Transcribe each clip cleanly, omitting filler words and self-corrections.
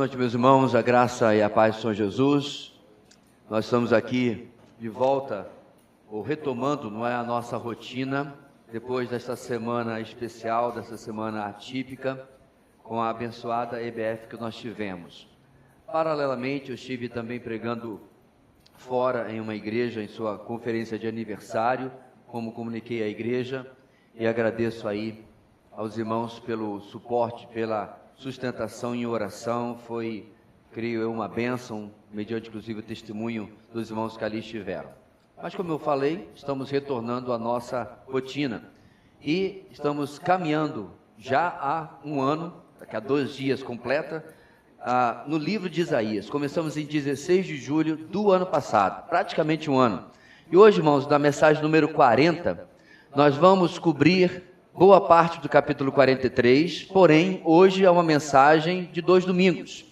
noite, meus irmãos, a graça e a paz do Senhor Jesus. Nós estamos aqui de volta, ou retomando, não é, a nossa rotina, depois desta semana especial, dessa semana atípica, com a abençoada EBF que nós tivemos. Paralelamente, eu estive também pregando fora em uma igreja, em sua conferência de aniversário, como comuniquei à igreja, e agradeço aí aos irmãos pelo suporte, pela sustentação em oração. Foi, creio eu, uma bênção, mediante inclusive o testemunho dos irmãos que ali estiveram. Mas como eu falei, estamos retornando à nossa rotina e estamos caminhando já há um ano, daqui a 2 dias completa, no livro de Isaías. Começamos em 16 de julho do ano passado, praticamente um ano. E hoje, irmãos, na mensagem número 40, nós vamos cobrir boa parte do capítulo 43, porém, hoje é uma mensagem de 2 domingos.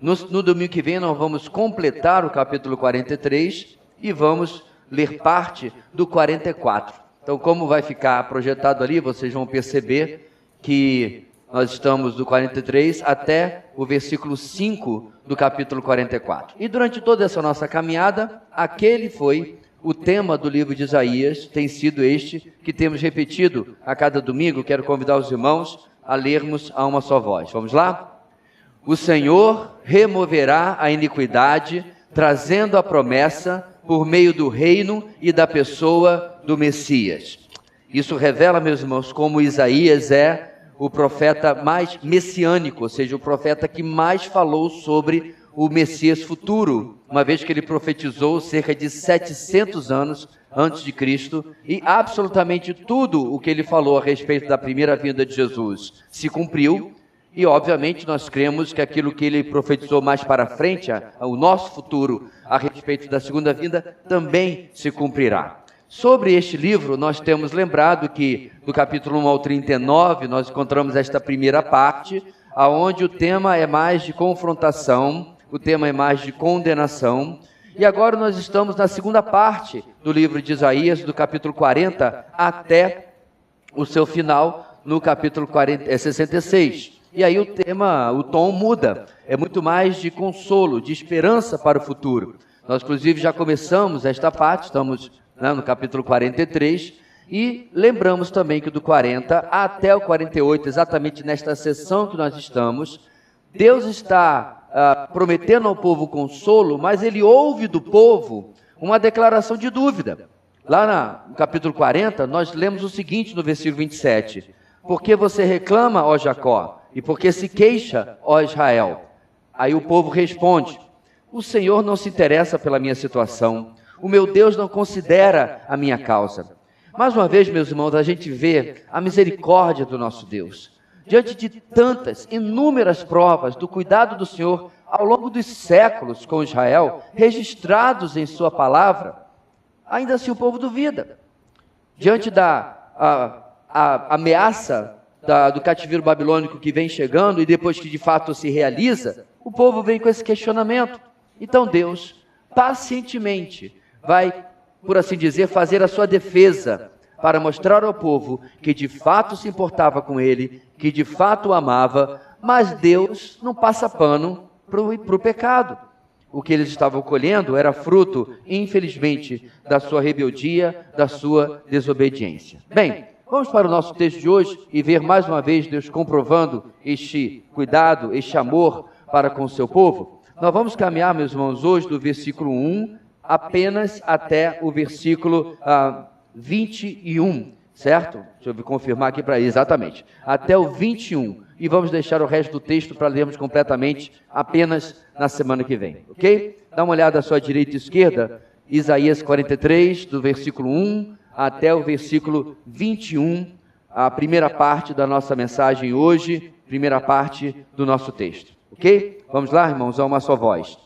No domingo que vem, nós vamos completar o capítulo 43 e vamos ler parte do 44. Então, como vai ficar projetado ali, vocês vão perceber que nós estamos do 43 até o versículo 5 do capítulo 44. E durante toda essa nossa caminhada, aquele foi o tema do livro de Isaías, tem sido este que temos repetido a cada domingo. Quero convidar os irmãos a lermos a uma só voz. Vamos lá? O Senhor removerá a iniquidade, trazendo a promessa por meio do reino e da pessoa do Messias. Isso revela, meus irmãos, como Isaías é o profeta mais messiânico, ou seja, o profeta que mais falou sobre o Messias futuro, uma vez que ele profetizou cerca de 700 anos antes de Cristo, e absolutamente tudo o que ele falou a respeito da primeira vinda de Jesus se cumpriu, e obviamente nós cremos que aquilo que ele profetizou mais para frente, o nosso futuro a respeito da segunda vinda, também se cumprirá. Sobre este livro, nós temos lembrado que do capítulo 1 ao 39, nós encontramos esta primeira parte, onde o tema é mais de confrontação, o tema é mais de condenação, e agora nós estamos na segunda parte do livro de Isaías, do capítulo 40 até o seu final, no capítulo 66. E aí o tom muda, é muito mais de consolo, de esperança para o futuro. Nós, inclusive, já começamos esta parte, estamos no capítulo 43, e lembramos também que do 40 até o 48, exatamente nesta sessão que nós estamos, Deus está prometendo ao povo consolo, mas ele ouve do povo uma declaração de dúvida. Lá no capítulo 40, nós lemos o seguinte no versículo 27, porque você reclama, ó Jacó, e porque se queixa, ó Israel? Aí o povo responde, o Senhor não se interessa pela minha situação, o meu Deus não considera a minha causa. Mais uma vez, meus irmãos, a gente vê a misericórdia do nosso Deus. Diante de tantas, inúmeras provas do cuidado do Senhor ao longo dos séculos com Israel, registrados em sua palavra, ainda assim o povo duvida. Diante da ameaça do cativeiro babilônico que vem chegando e depois que de fato se realiza, o povo vem com esse questionamento. Então Deus, pacientemente, vai, por assim dizer, fazer a sua defesa para mostrar ao povo que de fato se importava com ele, que de fato o amava, mas Deus não passa pano para o pecado. O que eles estavam colhendo era fruto, infelizmente, da sua rebeldia, da sua desobediência. Bem, vamos para o nosso texto de hoje e ver mais uma vez Deus comprovando este cuidado, este amor para com o seu povo. Nós vamos caminhar, meus irmãos, hoje do versículo 1 apenas até o versículo 21, certo? Deixa eu confirmar aqui para exatamente. Até o 21. E vamos deixar o resto do texto para lermos completamente apenas na semana que vem, ok? Dá uma olhada à sua direita e esquerda, Isaías 43, do versículo 1 até o versículo 21, a primeira parte da nossa mensagem hoje, primeira parte do nosso texto, ok? Vamos lá, irmãos, a uma só voz.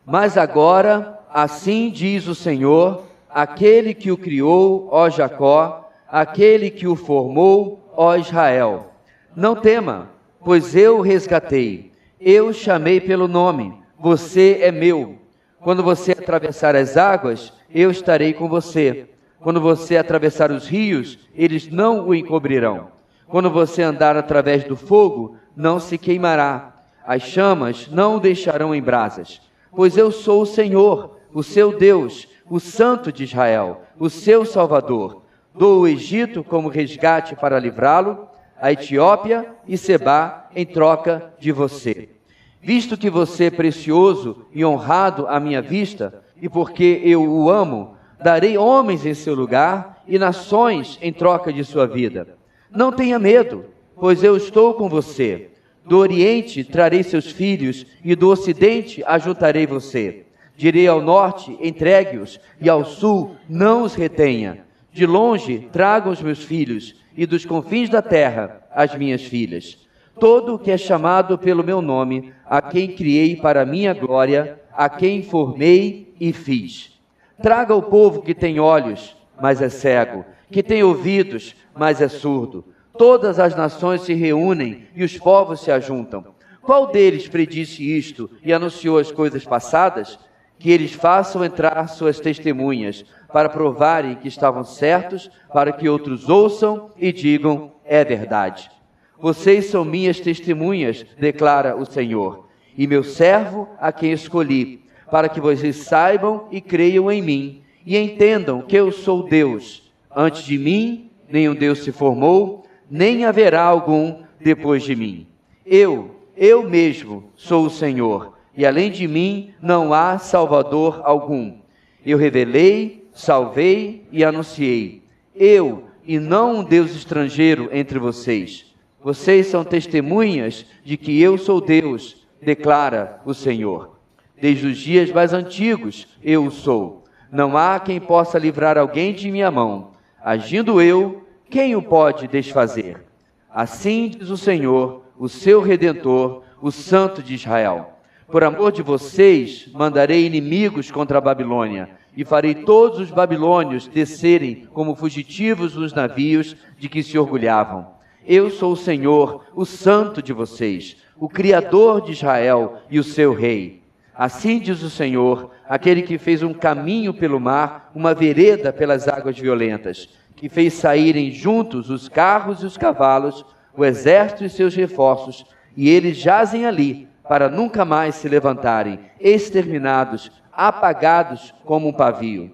Mas agora, assim diz o Senhor, aquele que o criou, ó Jacó, aquele que o formou, ó Israel. Não tema, pois eu o resgatei, eu o chamei pelo nome, você é meu. Quando você atravessar as águas, eu estarei com você. Quando você atravessar os rios, eles não o encobrirão. Quando você andar através do fogo, não se queimará. as chamas não o deixarão em brasas. Pois eu sou o Senhor, o seu Deus, o Santo de Israel, o seu Salvador. Dou o Egito como resgate para livrá-lo, a Etiópia e Sebá em troca de você. Visto que você é precioso e honrado à minha vista, e porque eu o amo, darei homens em seu lugar e nações em troca de sua vida. Não tenha medo, pois eu estou com você. Do Oriente trarei seus filhos, e do Ocidente ajuntarei você. Direi ao Norte, entregue-os, e ao Sul, não os retenha. De longe tragam os meus filhos, e dos confins da terra, as minhas filhas. Todo o que é chamado pelo meu nome, a quem criei para a minha glória, a quem formei e fiz. Traga o povo que tem olhos, mas é cego, que tem ouvidos, mas é surdo. Todas as nações se reúnem e os povos se ajuntam. Qual deles predisse isto e anunciou as coisas passadas? Que eles façam entrar suas testemunhas, para provarem que estavam certos, para que outros ouçam e digam, é verdade. Vocês são minhas testemunhas, declara o Senhor, e meu servo a quem escolhi, para que vocês saibam e creiam em mim, e entendam que eu sou Deus. Antes de mim, nenhum Deus se formou, nem haverá algum depois de mim. Eu mesmo sou o Senhor, e além de mim não há Salvador algum. Eu revelei, salvei e anunciei. Eu, e não um Deus estrangeiro entre vocês. Vocês são testemunhas de que eu sou Deus, declara o Senhor. Desde os dias mais antigos eu o sou. Não há quem possa livrar alguém de minha mão. Agindo eu, quem o pode desfazer? Assim diz o Senhor, o seu Redentor, o Santo de Israel. Por amor de vocês, mandarei inimigos contra a Babilônia, e farei todos os babilônios descerem como fugitivos nos navios de que se orgulhavam. Eu sou o Senhor, o Santo de vocês, o Criador de Israel e o seu Rei. Assim diz o Senhor, aquele que fez um caminho pelo mar, uma vereda pelas águas violentas, que fez saírem juntos os carros e os cavalos, o exército e seus reforços, e eles jazem ali, para nunca mais se levantarem, exterminados, apagados como um pavio.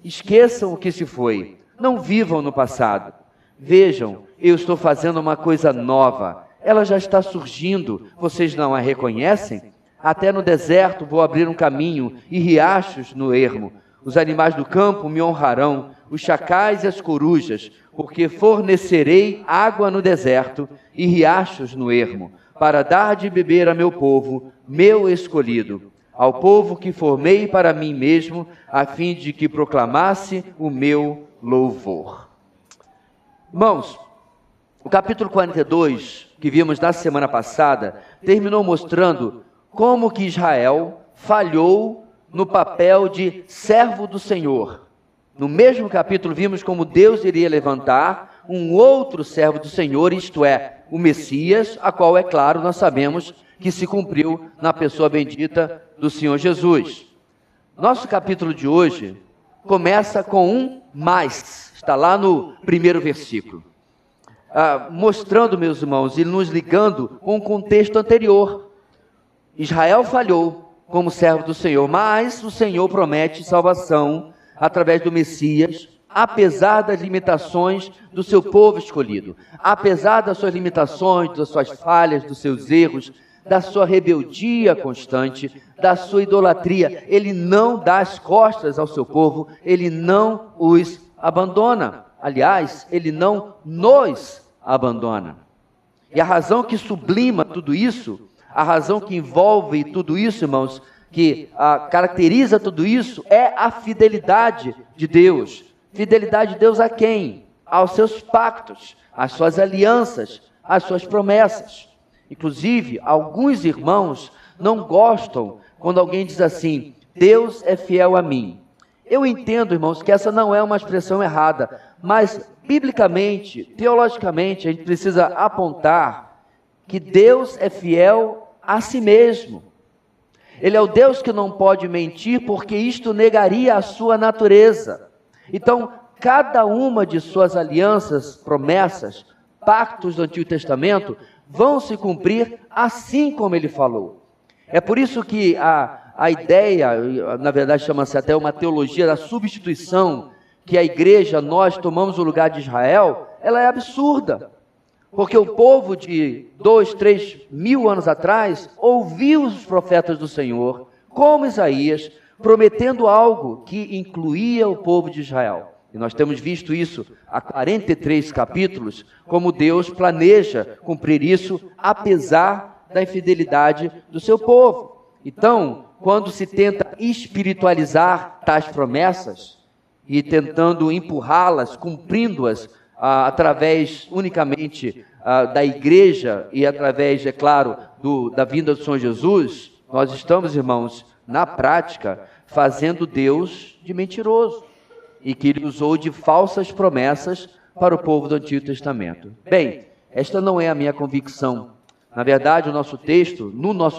Esqueçam o que se foi, não vivam no passado. Vejam, eu estou fazendo uma coisa nova, ela já está surgindo, vocês não a reconhecem? Até no deserto vou abrir um caminho e riachos no ermo. Os animais do campo me honrarão, os chacais e as corujas, porque fornecerei água no deserto e riachos no ermo, para dar de beber a meu povo, meu escolhido, ao povo que formei para mim mesmo, a fim de que proclamasse o meu louvor. Irmãos, o capítulo 42, que vimos na semana passada, terminou mostrando como que Israel falhou no papel de servo do Senhor. No mesmo capítulo vimos como Deus iria levantar um outro servo do Senhor, isto é, o Messias, a qual, é claro, nós sabemos que se cumpriu na pessoa bendita do Senhor Jesus. Nosso capítulo de hoje começa com um mais, está lá no primeiro versículo, mostrando, meus irmãos, e nos ligando com o contexto anterior. Israel falhou como servo do Senhor, mas o Senhor promete salvação através do Messias, apesar das limitações do seu povo escolhido, apesar das suas limitações, das suas falhas, dos seus erros, da sua rebeldia constante, da sua idolatria. Ele não dá as costas ao seu povo, ele não os abandona. Aliás, ele não nos abandona. E a razão que sublima tudo isso, a razão que envolve tudo isso, irmãos, que caracteriza tudo isso, é a fidelidade de Deus. Fidelidade de Deus a quem? Aos seus pactos, às suas alianças, às suas promessas. Inclusive, alguns irmãos não gostam quando alguém diz assim, Deus é fiel a mim. Eu entendo, irmãos, que essa não é uma expressão errada, mas biblicamente, teologicamente, a gente precisa apontar que Deus é fiel a si mesmo. Ele é o Deus que não pode mentir, porque isto negaria a sua natureza. Então, cada uma de suas alianças, promessas, pactos do Antigo Testamento, vão se cumprir assim como ele falou. É por isso que a ideia, na verdade chama-se até uma teologia da substituição, que a igreja, nós tomamos o lugar de Israel, ela é absurda. Porque o povo de 2, 3 mil anos atrás ouviu os profetas do Senhor, como Isaías, prometendo algo que incluía o povo de Israel. E nós temos visto isso há 43 capítulos, como Deus planeja cumprir isso, apesar da infidelidade do seu povo. Então, quando se tenta espiritualizar tais promessas, e tentando empurrá-las, cumprindo-as, através unicamente da igreja, e através, é claro, da vinda do Senhor Jesus, nós estamos, irmãos, na prática, fazendo Deus de mentiroso, e que ele usou de falsas promessas para o povo do Antigo Testamento. Bem, esta não é a minha convicção. Na verdade, no nosso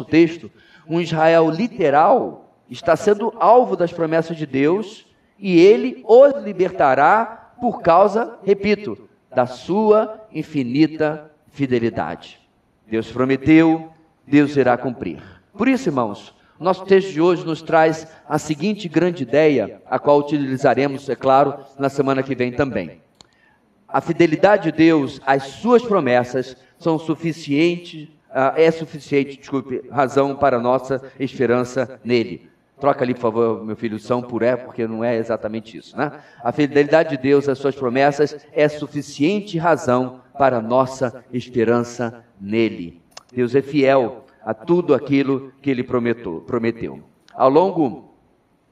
texto, um Israel literal está sendo alvo das promessas de Deus, e ele os libertará por causa, repito, da sua infinita fidelidade. Deus prometeu, Deus irá cumprir. Por isso, irmãos, nosso texto de hoje nos traz a seguinte grande ideia, a qual utilizaremos, é claro, na semana que vem também. A fidelidade de Deus, as suas promessas, são suficiente, razão para a nossa esperança nele. Troca ali, por favor, meu filho, são por porque não é exatamente isso, né? A fidelidade de Deus, as suas promessas, é suficiente razão para a nossa esperança nele. Deus é fiel a tudo aquilo que ele prometeu. Ao longo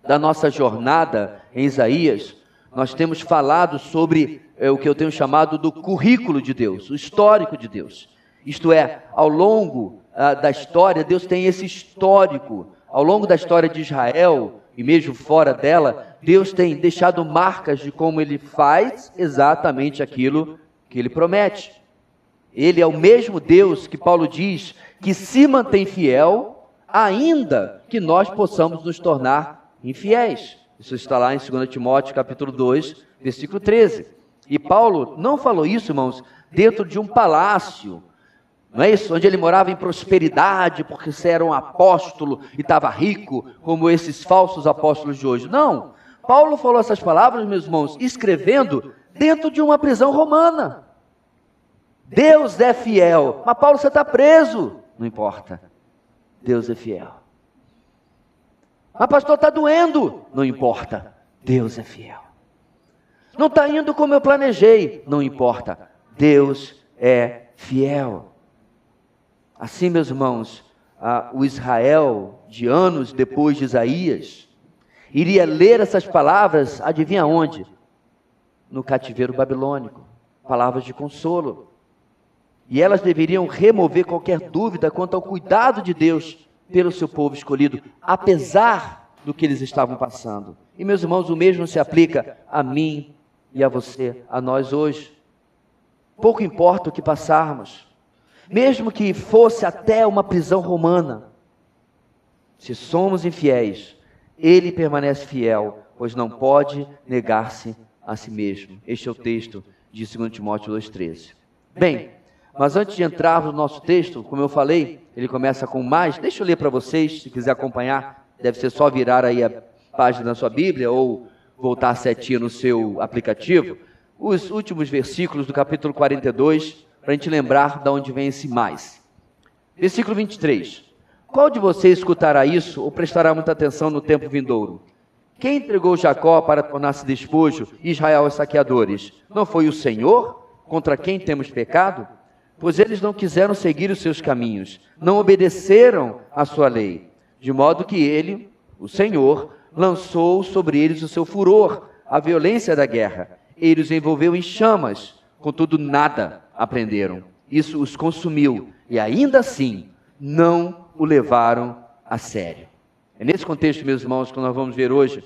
da nossa jornada em Isaías, nós temos falado sobre o que eu tenho chamado do currículo de Deus, o histórico de Deus. Isto é, ao longo da história, Deus tem esse histórico. Ao longo da história de Israel, e mesmo fora dela, Deus tem deixado marcas de como ele faz exatamente aquilo que ele promete. Ele é o mesmo Deus que Paulo diz que se mantém fiel, ainda que nós possamos nos tornar infiéis. Isso está lá em 2 Timóteo capítulo 2, versículo 13. E Paulo não falou isso, irmãos, dentro de um palácio, não é isso? Onde ele morava em prosperidade, porque você era um apóstolo e estava rico, como esses falsos apóstolos de hoje. Não. Paulo falou essas palavras, meus irmãos, escrevendo dentro de uma prisão romana. Deus é fiel. Mas Paulo, você está preso. Não importa. Deus é fiel. Mas pastor, está doendo. Não importa. Deus é fiel. Não está indo como eu planejei. Não importa. Deus é fiel. Assim, meus irmãos, o Israel de anos depois de Isaías iria ler essas palavras, adivinha onde? No cativeiro babilônico, palavras de consolo. E elas deveriam remover qualquer dúvida quanto ao cuidado de Deus pelo seu povo escolhido, apesar do que eles estavam passando. E, meus irmãos, o mesmo se aplica a mim e a você, a nós hoje. Pouco importa o que passarmos. Mesmo que fosse até uma prisão romana, se somos infiéis, ele permanece fiel, pois não pode negar-se a si mesmo. Este é o texto de 2 Timóteo 2,13. Bem, mas antes de entrarmos no nosso texto, como eu falei, ele começa com mais. Deixa eu ler para vocês, se quiser acompanhar, deve ser só virar aí a página da sua Bíblia ou voltar a setinha no seu aplicativo. Os últimos versículos do capítulo 42, para a gente lembrar de onde vem esse mais. Versículo 23. Qual de vocês escutará isso ou prestará muita atenção no tempo vindouro? Quem entregou Jacó para tornar-se despojo e Israel aos saqueadores? Não foi o Senhor, contra quem temos pecado? Pois eles não quiseram seguir os seus caminhos, não obedeceram à sua lei, de modo que ele, o Senhor, lançou sobre eles o seu furor, a violência da guerra. Ele os envolveu em chamas, contudo nada aprenderam. Isso os consumiu e ainda assim não o levaram a sério. É nesse contexto, meus irmãos, que nós vamos ver hoje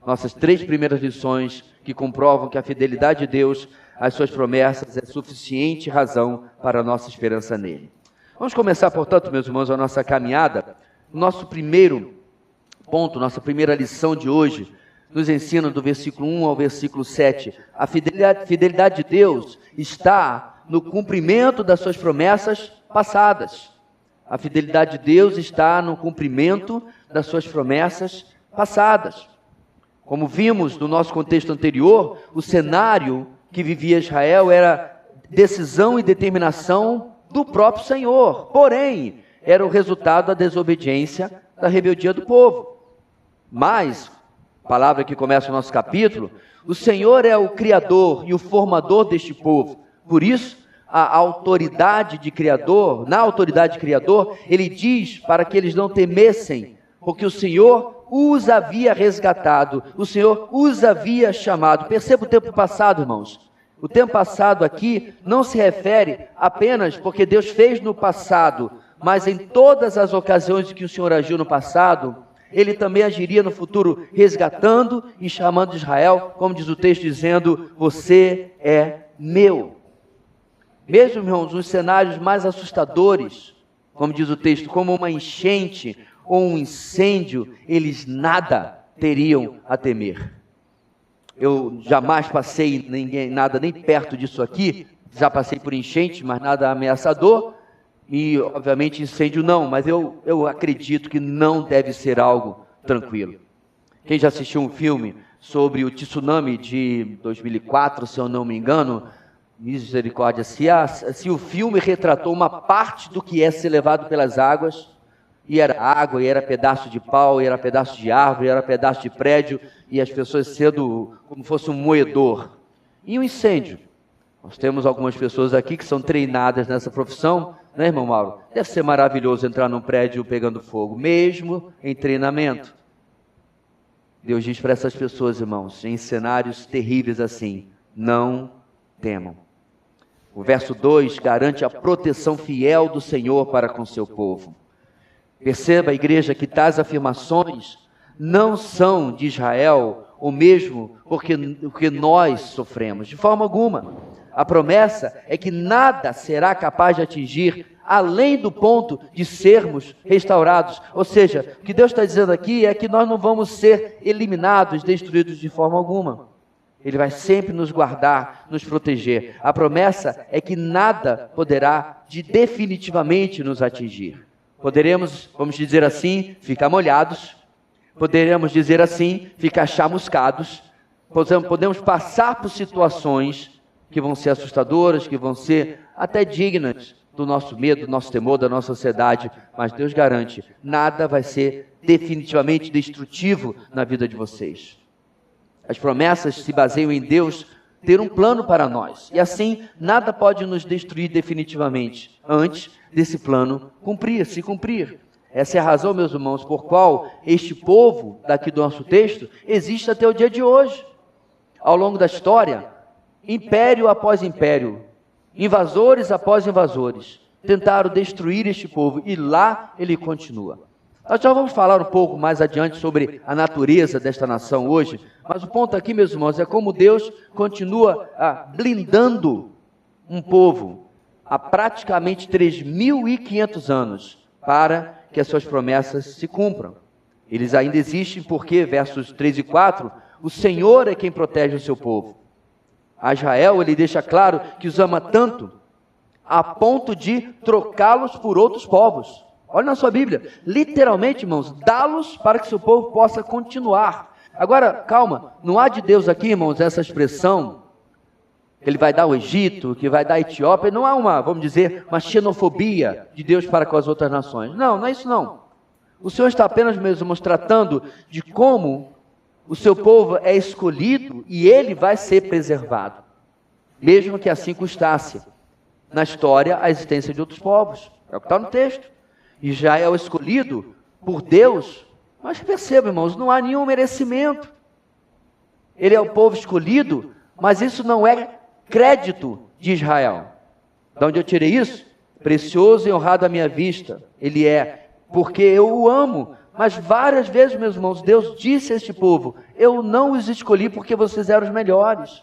nossas 3 primeiras lições que comprovam que a fidelidade de Deus às suas promessas é suficiente razão para a nossa esperança nele. Vamos começar, portanto, meus irmãos, a nossa caminhada. Nosso primeiro ponto, nossa primeira lição de hoje, nos ensina do versículo 1 ao versículo 7. A fidelidade de Deus está no cumprimento das suas promessas passadas. A fidelidade de Deus está no cumprimento das suas promessas passadas. Como vimos no nosso contexto anterior, o cenário que vivia Israel era decisão e determinação do próprio Senhor. Porém, era o resultado da desobediência, da rebeldia do povo. Mas, palavra que começa o nosso capítulo, o Senhor é o Criador e o formador deste povo. Por isso, a autoridade de Criador, na autoridade de Criador, ele diz para que eles não temessem, porque o Senhor os havia resgatado, o Senhor os havia chamado. Perceba o tempo passado, irmãos. O tempo passado aqui não se refere apenas porque Deus fez no passado, mas em todas as ocasiões em que o Senhor agiu no passado, Ele também agiria no futuro, resgatando e chamando Israel, como diz o texto, dizendo, você é meu. Mesmo, irmãos, nos cenários mais assustadores, como diz o texto, como uma enchente ou um incêndio, eles nada teriam a temer. Eu jamais passei nada nem perto disso aqui, já passei por enchente, mas nada ameaçador, e obviamente incêndio não, mas eu acredito que não deve ser algo tranquilo. Quem já assistiu um filme sobre o tsunami de 2004, se eu não me engano, misericórdia, se o filme retratou uma parte do que é ser levado pelas águas, e era água, e era pedaço de pau, e era pedaço de árvore, e era pedaço de prédio, e as pessoas sendo como fosse um moedor. E um incêndio. Nós temos algumas pessoas aqui que são treinadas nessa profissão, né, irmão Mauro? Deve ser maravilhoso entrar num prédio pegando fogo, mesmo em treinamento. Deus diz para essas pessoas, irmãos, em cenários terríveis assim, não temam. O verso 2 garante a proteção fiel do Senhor para com seu povo. Perceba, igreja, que tais afirmações não são de Israel, ou mesmo porque nós sofremos, de forma alguma. A promessa é que nada será capaz de atingir além do ponto de sermos restaurados. Ou seja, o que Deus está dizendo aqui é que nós não vamos ser eliminados, destruídos de forma alguma. Ele vai sempre nos guardar, nos proteger. A promessa é que nada poderá definitivamente nos atingir. Poderemos, vamos dizer assim, ficar molhados. Poderemos dizer assim, ficar chamuscados. Podemos passar por situações que vão ser assustadoras, que vão ser até dignas do nosso medo, do nosso temor, da nossa ansiedade. Mas Deus garante, nada vai ser definitivamente destrutivo na vida de vocês. As promessas se baseiam em Deus ter um plano para nós. E assim, nada pode nos destruir definitivamente, antes desse plano se cumprir. Essa é a razão, meus irmãos, por qual este povo, daqui do nosso texto, existe até o dia de hoje. Ao longo da história, império após império, invasores após invasores, tentaram destruir este povo, e lá ele continua. Nós já vamos falar um pouco mais adiante sobre a natureza desta nação hoje, mas o ponto aqui, meus irmãos, é como Deus continua blindando um povo há praticamente 3.500 anos para que as suas promessas se cumpram. Eles ainda existem porque, versos 3 e 4, o Senhor é quem protege o seu povo. A Israel, ele deixa claro que os ama tanto a ponto de trocá-los por outros povos. Olha na sua Bíblia, literalmente, irmãos, dá-los para que seu povo possa continuar. Agora, calma, não há de Deus aqui, irmãos, essa expressão, que Ele vai dar o Egito, que vai dar a Etiópia, não há uma, vamos dizer, uma xenofobia de Deus para com as outras nações. Não, não é isso não. O Senhor está apenas, meus irmãos, tratando de como o seu povo é escolhido e ele vai ser preservado, mesmo que assim custasse na história a existência de outros povos. É o que está no texto. Israel é escolhido por Deus, mas perceba, irmãos, não há nenhum merecimento. Ele é o povo escolhido, mas isso não é crédito de Israel. De onde eu tirei isso? Precioso e honrado à minha vista. Ele é, porque eu o amo. Mas várias vezes, meus irmãos, Deus disse a este povo, eu não os escolhi porque vocês eram os melhores.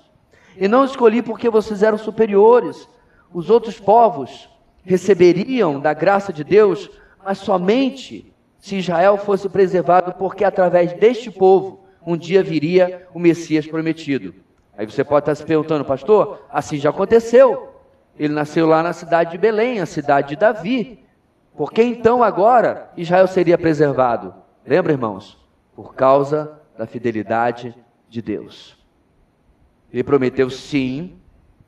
E não os escolhi porque vocês eram superiores. Os outros povos receberiam da graça de Deus, mas somente se Israel fosse preservado, porque através deste povo, um dia viria o Messias prometido. Aí você pode estar se perguntando, pastor, assim já aconteceu. Ele nasceu lá na cidade de Belém, a cidade de Davi. Por que então agora Israel seria preservado? Lembra, irmãos? Por causa da fidelidade de Deus. Ele prometeu sim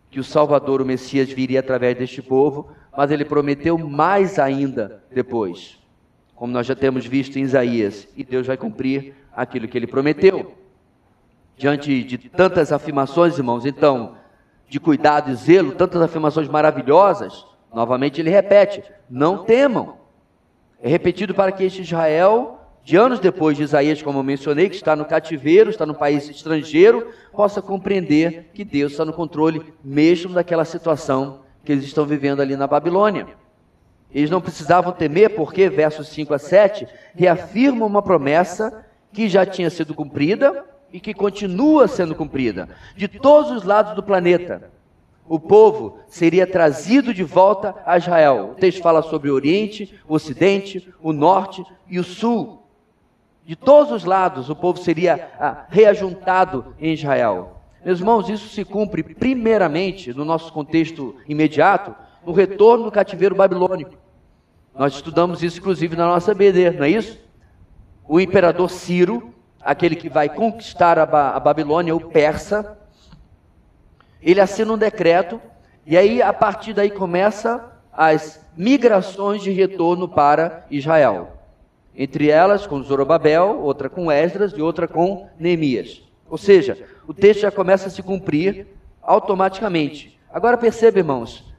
que o Salvador, o Messias, viria através deste povo, mas ele prometeu mais ainda depois, como nós já temos visto em Isaías, e Deus vai cumprir aquilo que ele prometeu. Diante de tantas afirmações, irmãos, então, de cuidado e zelo, tantas afirmações maravilhosas, novamente ele repete, não temam. É repetido para que este Israel, de anos depois de Isaías, como eu mencionei, que está no cativeiro, está no país estrangeiro, possa compreender que Deus está no controle mesmo daquela situação que eles estão vivendo ali na Babilônia. Eles não precisavam temer porque, versos 5 a 7, reafirmam uma promessa que já tinha sido cumprida e que continua sendo cumprida. De todos os lados do planeta, o povo seria trazido de volta a Israel. O texto fala sobre o Oriente, o Ocidente, o Norte e o Sul. De todos os lados, o povo seria reajuntado em Israel. Meus irmãos, isso se cumpre primeiramente, no nosso contexto imediato, no retorno do cativeiro babilônico. Nós estudamos isso, inclusive, na nossa BD, não é isso? O imperador Ciro, aquele que vai conquistar a Babilônia, o persa, ele assina um decreto, e aí, a partir daí, começa as migrações de retorno para Israel. Entre elas, com Zorobabel, outra com Esdras e outra com Neemias. Ou seja, o texto já começa a se cumprir automaticamente. Agora perceba, irmãos,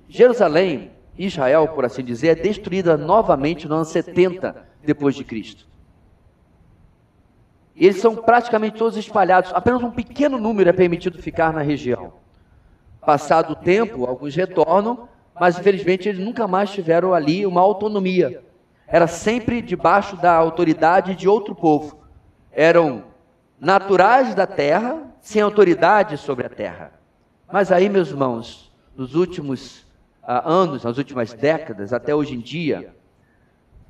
Jerusalém, Israel, por assim dizer, é destruída novamente no ano 70 depois de Cristo. Eles são praticamente todos espalhados, apenas um pequeno número é permitido ficar na região. Passado o tempo, alguns retornam, mas infelizmente eles nunca mais tiveram ali uma autonomia. Era sempre debaixo da autoridade de outro povo. Eram naturais da terra, sem autoridade sobre a terra. Mas aí, meus irmãos, nos últimos anos, nas últimas décadas, até hoje em dia,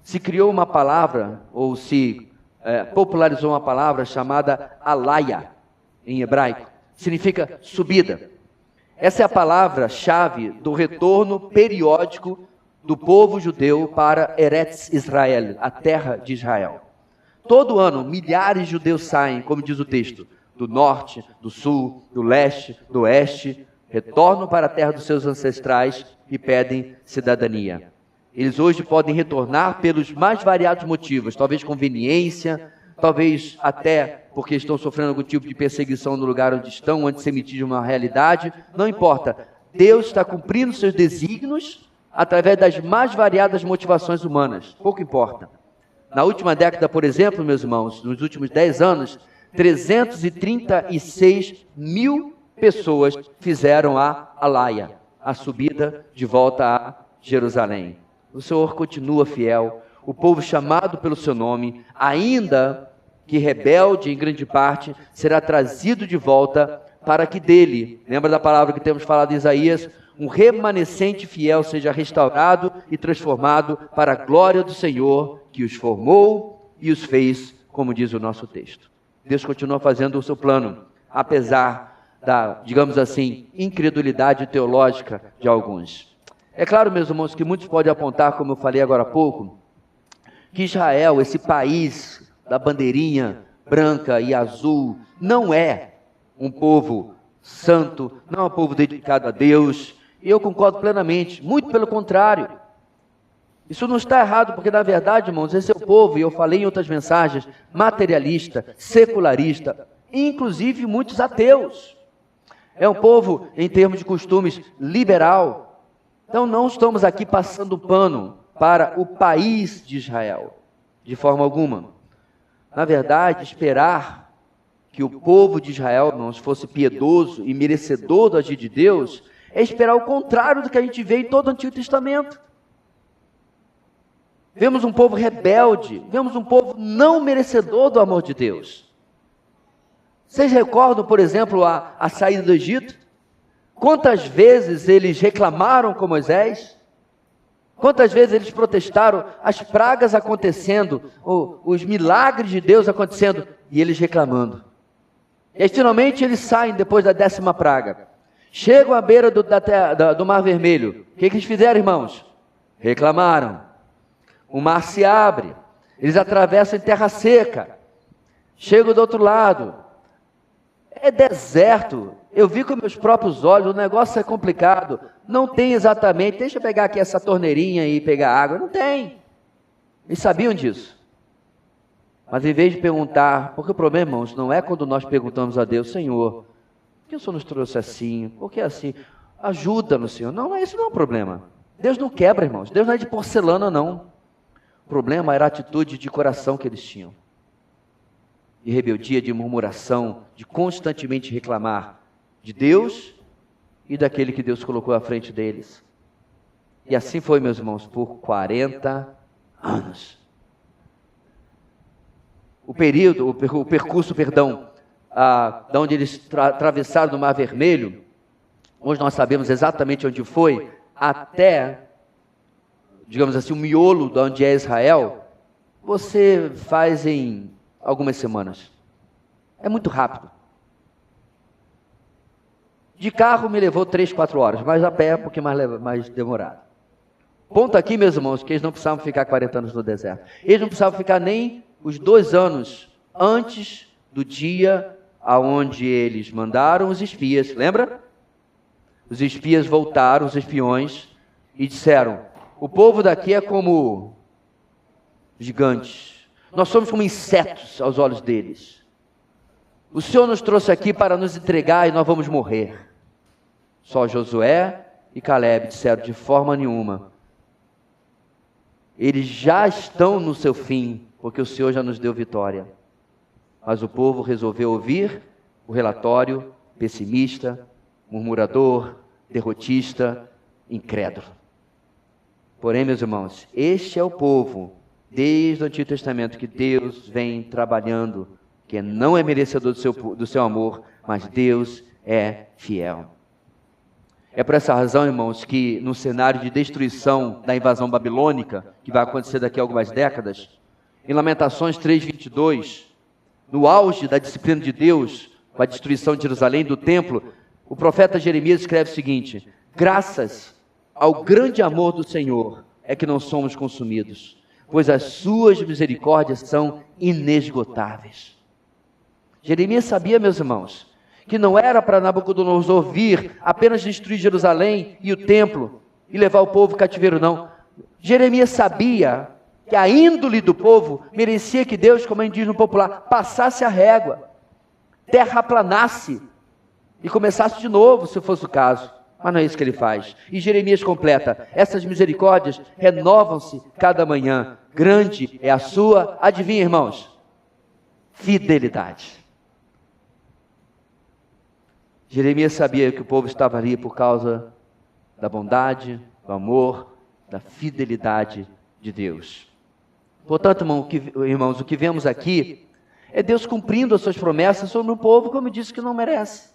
se criou uma palavra, ou se popularizou uma palavra chamada alaya, em hebraico. Significa subida. Essa é a palavra-chave do retorno periódico do povo judeu para Eretz Israel, a terra de Israel. Todo ano, milhares de judeus saem, como diz o texto, do norte, do sul, do leste, do oeste, retornam para a terra dos seus ancestrais e pedem cidadania. Eles hoje podem retornar pelos mais variados motivos, talvez conveniência, talvez até porque estão sofrendo algum tipo de perseguição no lugar onde estão, o antissemitismo é uma realidade, não importa. Deus está cumprindo seus desígnios através das mais variadas motivações humanas, pouco importa. Na última década, por exemplo, meus irmãos, nos últimos 10 anos, 336 mil pessoas fizeram a alaya, a subida de volta a Jerusalém. O Senhor continua fiel, o povo chamado pelo seu nome, ainda que rebelde em grande parte, será trazido de volta para que dele, lembra da palavra que temos falado em Isaías, um remanescente fiel seja restaurado e transformado para a glória do Senhor, que os formou e os fez, como diz o nosso texto. Deus continua fazendo o seu plano, apesar da, digamos assim, incredulidade teológica de alguns. É claro, meus irmãos, que muitos podem apontar, como eu falei agora há pouco, que Israel, esse país da bandeirinha branca e azul, não é um povo santo, não é um povo dedicado a Deus. E eu concordo plenamente, muito pelo contrário. Isso não está errado, porque na verdade, irmãos, esse é o povo, e eu falei em outras mensagens, materialista, secularista, inclusive muitos ateus. É um povo, em termos de costumes, liberal. Então não estamos aqui passando pano para o país de Israel, de forma alguma. Na verdade, esperar que o povo de Israel, irmãos, fosse piedoso e merecedor do agir de Deus, é esperar o contrário do que a gente vê em todo o Antigo Testamento. Vemos um povo rebelde, vemos um povo não merecedor do amor de Deus. Vocês recordam, por exemplo, a saída do Egito? Quantas vezes eles reclamaram com Moisés? Quantas vezes eles protestaram, as pragas acontecendo, os milagres de Deus acontecendo, e eles reclamando. E aí finalmente eles saem depois da 10ª praga. Chegam à beira do Mar Vermelho. O que eles fizeram, irmãos? Reclamaram. O mar se abre. Eles atravessam em terra seca. Chegam do outro lado. É deserto. Eu vi com meus próprios olhos, o negócio é complicado. Não tem exatamente, deixa eu pegar aqui essa torneirinha e pegar água. Não tem. Eles sabiam disso. Mas em vez de perguntar, porque o problema, irmãos, não é quando nós perguntamos a Deus, Senhor, por que o Senhor nos trouxe assim? Por que assim? Ajuda-nos, Senhor. Não, isso não é um problema. Deus não quebra, irmãos. Deus não é de porcelana, não. O problema era a atitude de coração que eles tinham. De rebeldia, de murmuração, de constantemente reclamar de Deus e daquele que Deus colocou à frente deles. E assim foi, meus irmãos, por 40 anos. O percurso, da onde eles atravessaram o Mar Vermelho, hoje nós sabemos exatamente onde foi, até, digamos assim, o miolo de onde é Israel, você faz em algumas semanas. É muito rápido. De carro me levou 3, 4 horas, mas a pé é um pouquinho mais demorado. Ponto aqui, meus irmãos, que eles não precisavam ficar 40 anos no deserto. Eles não precisavam ficar nem os 2 anos antes do dia aonde eles mandaram os espias. Lembra? Os espias voltaram, os espiões, e disseram, o povo daqui é como gigantes. Nós somos como insetos aos olhos deles. O Senhor nos trouxe aqui para nos entregar e nós vamos morrer. Só Josué e Caleb disseram, de forma nenhuma. Eles já estão no seu fim, porque o Senhor já nos deu vitória. Mas o povo resolveu ouvir o relatório pessimista, murmurador, derrotista, incrédulo. Porém, meus irmãos, este é o povo, desde o Antigo Testamento, que Deus vem trabalhando, que não é merecedor do seu amor, mas Deus é fiel. É por essa razão, irmãos, que no cenário de destruição da invasão babilônica, que vai acontecer daqui a algumas décadas, em Lamentações 3:22, no auge da disciplina de Deus, com a destruição de Jerusalém, do templo, o profeta Jeremias escreve o seguinte, graças ao grande amor do Senhor é que não somos consumidos, pois as suas misericórdias são inesgotáveis. Jeremias sabia, meus irmãos, que não era para Nabucodonosor vir apenas destruir Jerusalém e o templo e levar o povo cativeiro, não. Jeremias sabia que a índole do povo merecia que Deus, como a gente diz no popular, passasse a régua, terraplanasse e começasse de novo, se fosse o caso. Mas não é isso que ele faz. E Jeremias completa, essas misericórdias renovam-se cada manhã. Grande é a sua, adivinha, irmãos? Fidelidade. Jeremias sabia que o povo estava ali por causa da bondade, do amor, da fidelidade de Deus. Portanto, irmãos, o que vemos aqui é Deus cumprindo as suas promessas sobre um povo, como disse, que não merece.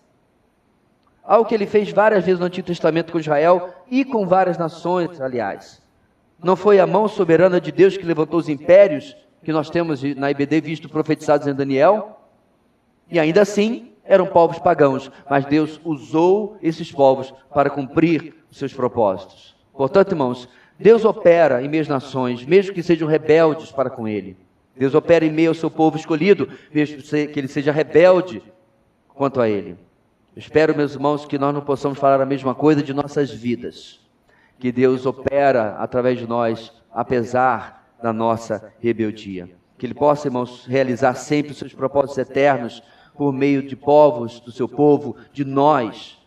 Algo que ele fez várias vezes no Antigo Testamento com Israel e com várias nações, aliás. Não foi a mão soberana de Deus que levantou os impérios, que nós temos na IBD visto profetizados em Daniel, e ainda assim eram povos pagãos, mas Deus usou esses povos para cumprir os seus propósitos. Portanto, irmãos, Deus opera em meio às nações, mesmo que sejam rebeldes para com Ele. Deus opera em meio ao seu povo escolhido, mesmo que ele seja rebelde quanto a Ele. Eu espero, meus irmãos, que nós não possamos falar a mesma coisa de nossas vidas. Que Deus opera através de nós, apesar da nossa rebeldia. Que Ele possa, irmãos, realizar sempre os seus propósitos eternos por meio de povos, do seu povo, de nós.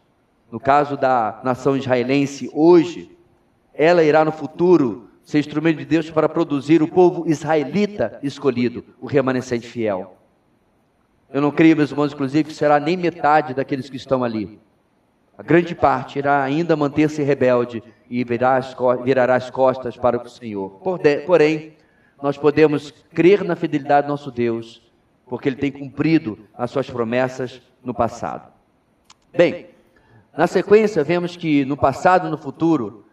No caso da nação israelense, hoje, ela irá no futuro ser instrumento de Deus para produzir o povo israelita escolhido, o remanescente fiel. Eu não creio, meus irmãos, inclusive, que será nem metade daqueles que estão ali. A grande parte irá ainda manter-se rebelde e virará as costas para o Senhor. Porém, nós podemos crer na fidelidade do nosso Deus, porque Ele tem cumprido as suas promessas no passado. Bem, na sequência, vemos que no passado e no futuro,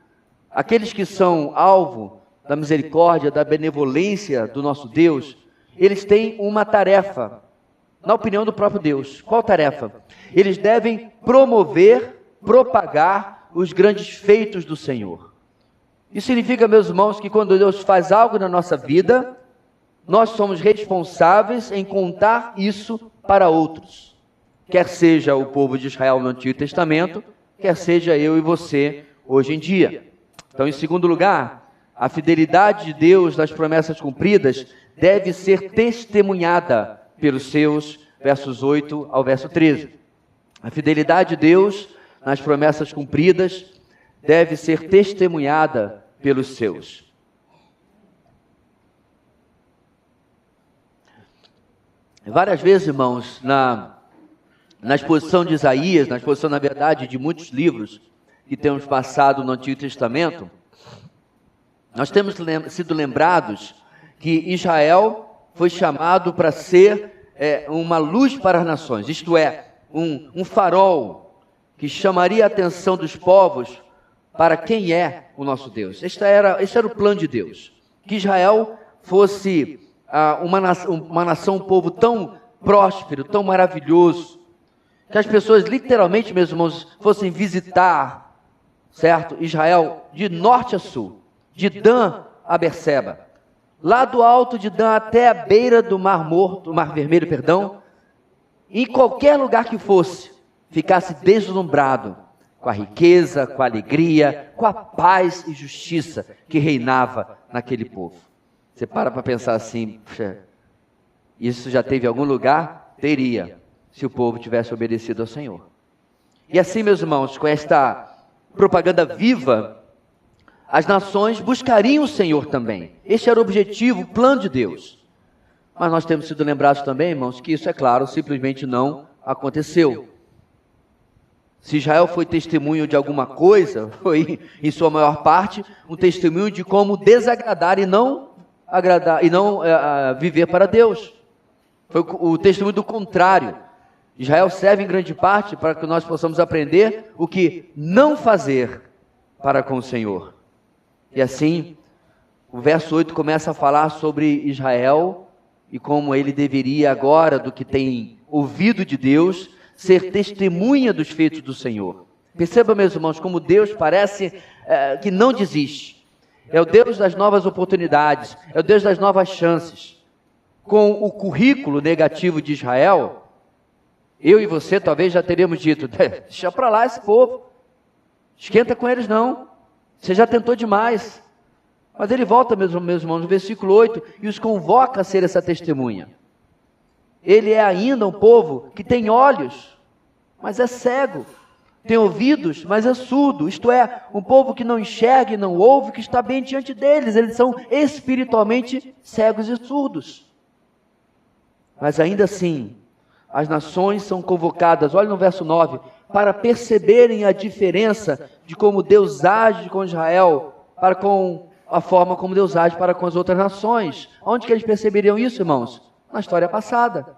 aqueles que são alvo da misericórdia, da benevolência do nosso Deus, eles têm uma tarefa, na opinião do próprio Deus. Qual tarefa? Eles devem promover propagar os grandes feitos do Senhor. Isso significa, meus irmãos, que quando Deus faz algo na nossa vida, nós somos responsáveis em contar isso para outros. Quer seja o povo de Israel no Antigo Testamento, quer seja eu e você hoje em dia. Então, em segundo lugar, a fidelidade de Deus nas promessas cumpridas deve ser testemunhada pelos seus, versos 8 ao verso 13. A fidelidade de Deus nas promessas cumpridas deve ser testemunhada pelos seus. Várias vezes, irmãos, na exposição de Isaías, na exposição, na verdade, de muitos livros que temos passado no Antigo Testamento, nós temos sido lembrados que Israel foi chamado para ser uma luz para as nações, isto é, um farol que chamaria a atenção dos povos para quem é o nosso Deus. Este era o plano de Deus, que Israel fosse uma nação, um povo tão próspero, tão maravilhoso, que as pessoas literalmente, meus irmãos, fossem visitar, certo? Israel de norte a sul, de Dan a Berseba, lá do alto de Dan até a beira do Mar Vermelho, em qualquer lugar que fosse, ficasse deslumbrado com a riqueza, com a alegria, com a paz e justiça que reinava naquele povo. Você para pensar assim, isso já teve algum lugar? Teria, se o povo tivesse obedecido ao Senhor. E assim, meus irmãos, com esta propaganda viva, as nações buscariam o Senhor também. Este era o objetivo, o plano de Deus. Mas nós temos sido lembrados também, irmãos, que isso, é claro, simplesmente não aconteceu. Se Israel foi testemunho de alguma coisa, foi, em sua maior parte, um testemunho de como desagradar e não viver para Deus. Foi o testemunho do contrário. Israel serve em grande parte para que nós possamos aprender o que não fazer para com o Senhor. E assim, o verso 8 começa a falar sobre Israel e como ele deveria agora, do que tem ouvido de Deus, ser testemunha dos feitos do Senhor. Perceba, meus irmãos, como Deus parece que não desiste. É o Deus das novas oportunidades, é o Deus das novas chances. Com o currículo negativo de Israel, eu e você talvez já teríamos dito, deixa para lá esse povo, esquenta com eles não, você já tentou demais. Mas ele volta, meus irmãos, no versículo 8, e os convoca a ser essa testemunha. Ele é ainda um povo que tem olhos, mas é cego, tem ouvidos, mas é surdo, isto é, um povo que não enxerga e não ouve, que está bem diante deles, eles são espiritualmente cegos e surdos. Mas ainda assim, as nações são convocadas, olha no verso 9, para perceberem a diferença de como Deus age com Israel, para com a forma como Deus age para com as outras nações. Onde que eles perceberiam isso, irmãos? Na história passada.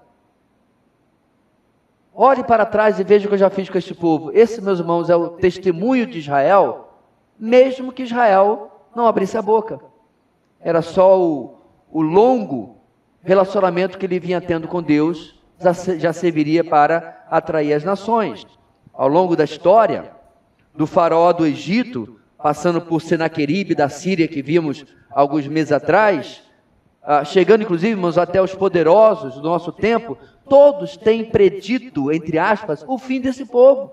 Olhe para trás e veja o que eu já fiz com este povo. Esse, meus irmãos, é o testemunho de Israel, mesmo que Israel não abrisse a boca. Era só o longo relacionamento que ele vinha tendo com Deus, já serviria para atrair as nações. Ao longo da história, do faraó do Egito, passando por Senaqueribe da Síria, que vimos alguns meses atrás, chegando inclusive, irmãos, até os poderosos do nosso tempo, todos têm predito, entre aspas, o fim desse povo.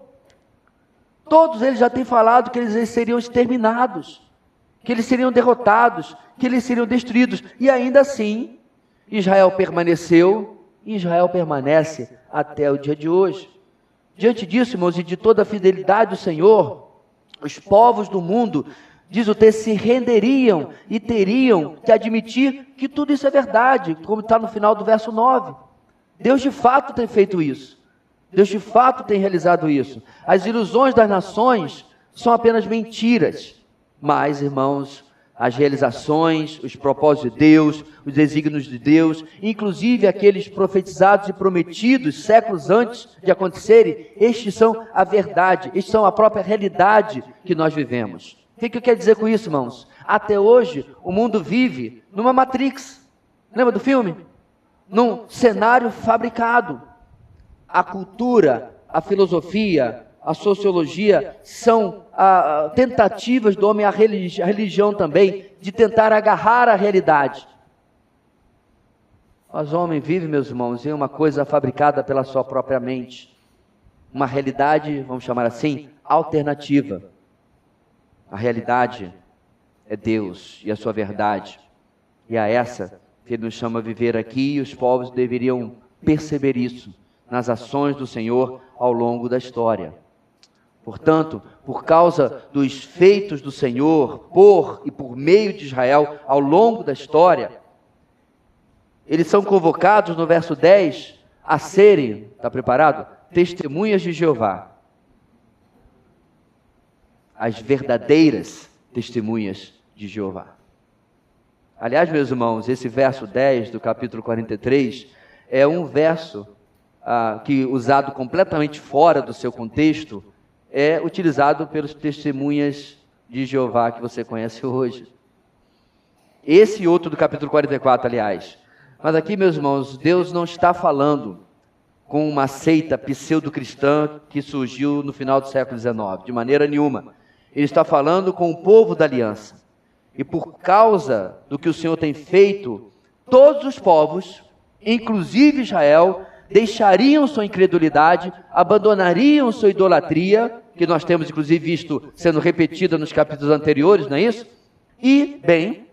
Todos eles já têm falado que eles seriam exterminados, que eles seriam derrotados, que eles seriam destruídos. E ainda assim, Israel permaneceu, e Israel permanece até o dia de hoje. Diante disso, irmãos, e de toda a fidelidade do Senhor, os povos do mundo, diz o texto, se renderiam e teriam que admitir que tudo isso é verdade, como está no final do verso 9. Deus de fato tem feito isso. Deus de fato tem realizado isso. As ilusões das nações são apenas mentiras. Mas, irmãos, as realizações, os propósitos de Deus, os desígnios de Deus, inclusive aqueles profetizados e prometidos séculos antes de acontecerem, estes são a verdade, estes são a própria realidade que nós vivemos. O que eu quero dizer com isso, irmãos? Até hoje, o mundo vive numa Matrix. Lembra do filme? Num cenário fabricado. A cultura, a filosofia, a sociologia, são tentativas do homem, a religião também, de tentar agarrar a realidade. Mas o homem vive, meus irmãos, em uma coisa fabricada pela sua própria mente. Uma realidade, vamos chamar assim, alternativa. A realidade é Deus e a sua verdade. E a essa que Ele nos chama a viver aqui, e os povos deveriam perceber isso nas ações do Senhor ao longo da história. Portanto, por causa dos feitos do Senhor, por e por meio de Israel ao longo da história, eles são convocados no verso 10 a serem, está preparado? Testemunhas de Jeová. As verdadeiras testemunhas de Jeová. Aliás, meus irmãos, esse verso 10 do capítulo 43 é um verso que, usado completamente fora do seu contexto, é utilizado pelos testemunhas de Jeová que você conhece hoje. Esse e outro do capítulo 44, aliás. Mas aqui, meus irmãos, Deus não está falando com uma seita pseudo-cristã que surgiu no final do século XIX, de maneira nenhuma. Ele está falando com o povo da aliança. E por causa do que o Senhor tem feito, todos os povos, inclusive Israel, deixariam sua incredulidade, abandonariam sua idolatria, que nós temos inclusive visto sendo repetida nos capítulos anteriores, não é isso? E, bem,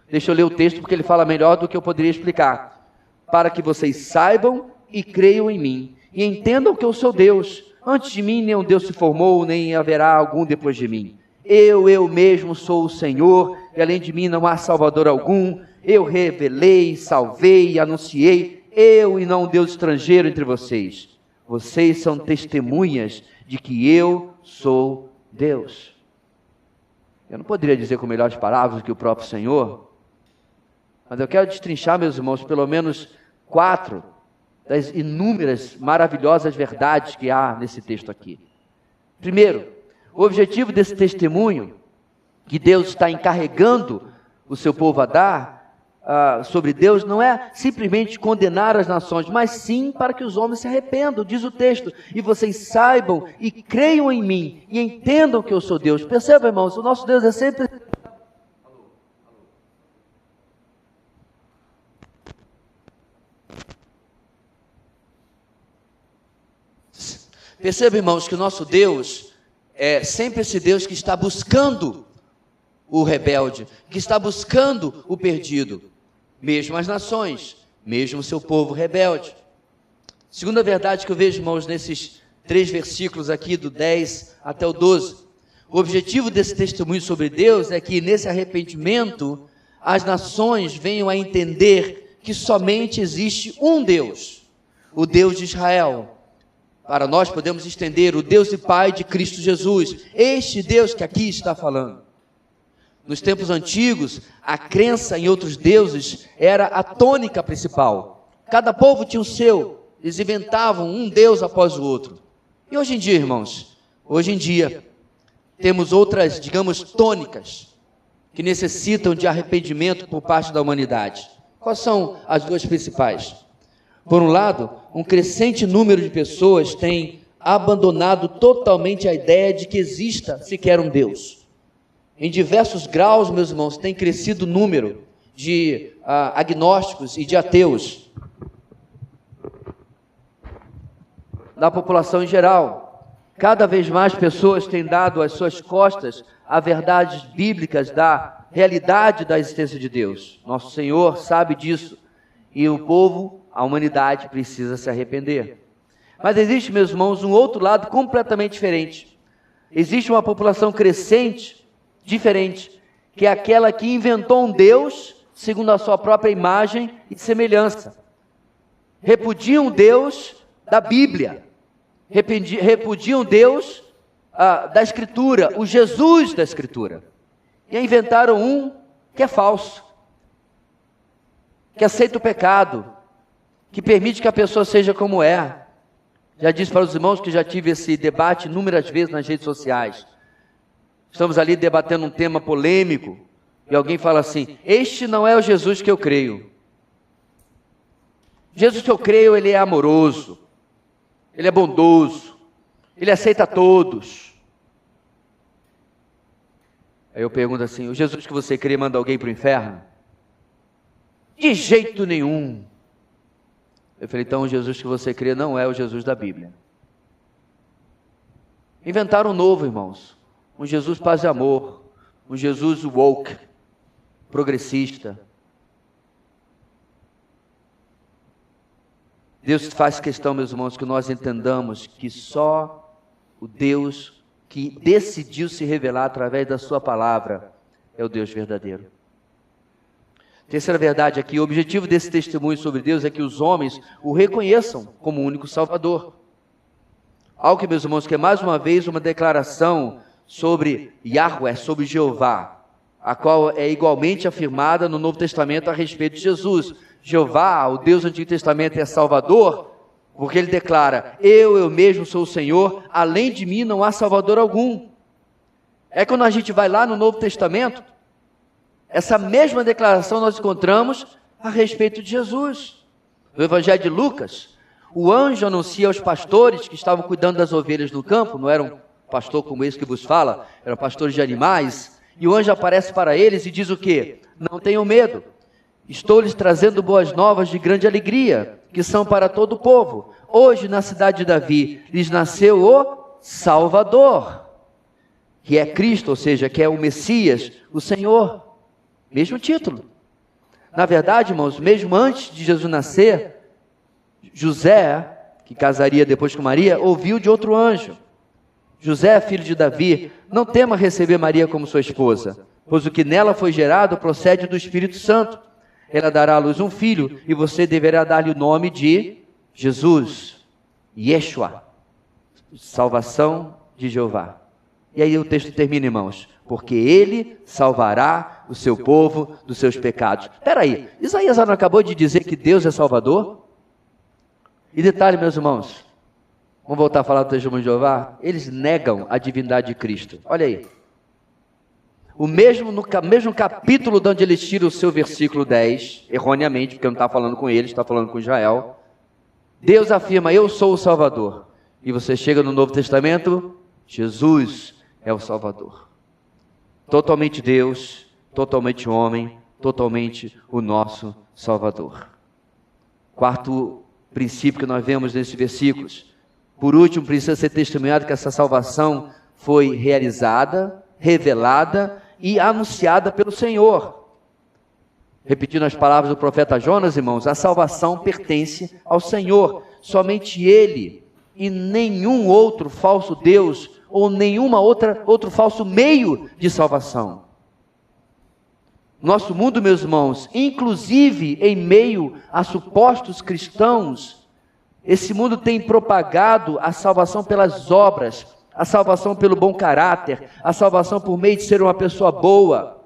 deixa eu ler o texto porque ele fala melhor do que eu poderia explicar. Para que vocês saibam e creiam em mim, e entendam que eu sou Deus. Antes de mim nenhum Deus se formou, nem haverá algum depois de mim. Eu mesmo sou o Senhor, e além de mim não há Salvador algum. Eu revelei, salvei, anunciei, eu e não um Deus estrangeiro entre vocês. Vocês são testemunhas de que eu sou Deus. Eu não poderia dizer com melhores palavras do que o próprio Senhor, mas eu quero destrinchar, meus irmãos, pelo menos 4 das inúmeras, maravilhosas verdades que há nesse texto aqui. Primeiro, o objetivo desse testemunho que Deus está encarregando o seu povo a dar sobre Deus não é simplesmente condenar as nações, mas sim para que os homens se arrependam, diz o texto, e vocês saibam e creiam em mim e entendam que eu sou Deus. Perceba, irmãos, o nosso Deus é sempre... Perceba, irmãos, que o nosso Deus é sempre esse Deus que está buscando o rebelde, que está buscando o perdido, mesmo as nações, mesmo o seu povo rebelde. Segunda verdade que eu vejo, irmãos, nesses 3 versículos aqui, do 10 até o 12, o objetivo desse testemunho sobre Deus é que nesse arrependimento as nações venham a entender que somente existe um Deus, o Deus de Israel. Para nós podemos estender o Deus e Pai de Cristo Jesus, este Deus que aqui está falando. Nos tempos antigos, a crença em outros deuses era a tônica principal. Cada povo tinha o seu, eles inventavam um Deus após o outro. E hoje em dia, irmãos, hoje em dia, temos outras, digamos, tônicas, que necessitam de arrependimento por parte da humanidade. Quais são as 2 principais? Por um lado, um crescente número de pessoas tem abandonado totalmente a ideia de que exista sequer um Deus. Em diversos graus, meus irmãos, tem crescido o número de agnósticos e de ateus da população em geral. Cada vez mais pessoas têm dado às suas costas a verdades bíblicas da realidade da existência de Deus. Nosso Senhor sabe disso e o povo, a humanidade, precisa se arrepender. Mas existe, meus irmãos, um outro lado completamente diferente. Existe uma população crescente, diferente, que é aquela que inventou um Deus segundo a sua própria imagem e semelhança. Repudiam Deus da Bíblia, repudiam Deus da Escritura, o Jesus da Escritura. E inventaram um que é falso, que aceita o pecado, que permite que a pessoa seja como é. Já disse para os irmãos que já tive esse debate inúmeras vezes nas redes sociais. Estamos ali debatendo um tema polêmico, e alguém fala assim: este não é o Jesus que eu creio. Jesus que eu creio, ele é amoroso, ele é bondoso, Ele aceita todos. Aí eu pergunto assim, o Jesus que você crê manda alguém para o inferno? De jeito nenhum. Eu falei, então o Jesus que você crê não é o Jesus da Bíblia. Inventaram um novo, irmãos. Um Jesus paz e amor. Um Jesus woke, progressista. Deus faz questão, meus irmãos, que nós entendamos que só o Deus que decidiu se revelar através da sua palavra é o Deus verdadeiro. Terceira verdade aqui, o objetivo desse testemunho sobre Deus é que os homens o reconheçam como o único Salvador. Algo que, meus irmãos, que é mais uma vez uma declaração sobre Yahweh, sobre Jeová, a qual é igualmente afirmada no Novo Testamento a respeito de Jesus. Jeová, o Deus do Antigo Testamento, é Salvador, porque ele declara, eu mesmo sou o Senhor, além de mim não há Salvador algum. É quando a gente vai lá no Novo Testamento, essa mesma declaração nós encontramos a respeito de Jesus. No Evangelho de Lucas, o anjo anuncia aos pastores que estavam cuidando das ovelhas no campo, não era um pastor como esse que vos fala, eram pastores de animais, e o anjo aparece para eles e diz o quê? Não tenham medo, estou lhes trazendo boas novas de grande alegria, que são para todo o povo. Hoje na cidade de Davi lhes nasceu o Salvador, que é Cristo, ou seja, que é o Messias, o Senhor. Mesmo título. Na verdade, irmãos, mesmo antes de Jesus nascer, José, que casaria depois com Maria, ouviu de outro anjo. José, filho de Davi, não tema receber Maria como sua esposa, pois o que nela foi gerado procede do Espírito Santo. Ela dará à luz um filho, e você deverá dar-lhe o nome de Jesus, Yeshua, salvação de Jeová. E aí o texto termina, irmãos, porque ele salvará o seu povo dos seus pecados. Espera aí, Isaías não acabou de dizer que Deus é Salvador? E detalhe, meus irmãos, vamos voltar a falar do testemunho de Jeová? Eles negam a divindade de Cristo. Olha aí. No mesmo capítulo de onde eles tiram o seu versículo 10, erroneamente, porque não está falando com eles, está falando com Israel, Deus afirma, eu sou o Salvador. E você chega no Novo Testamento, Jesus é o Salvador. Totalmente Deus, totalmente homem, totalmente o nosso Salvador. Quarto princípio que nós vemos nesses versículos. Por último, precisa ser testemunhado que essa salvação foi realizada, revelada e anunciada pelo Senhor. Repetindo as palavras do profeta Jonas, irmãos, a salvação pertence ao Senhor. Somente Ele e nenhum outro falso Deus ou outro falso meio de salvação. Nosso mundo, meus irmãos, inclusive em meio a supostos cristãos, esse mundo tem propagado a salvação pelas obras, a salvação pelo bom caráter, a salvação por meio de ser uma pessoa boa.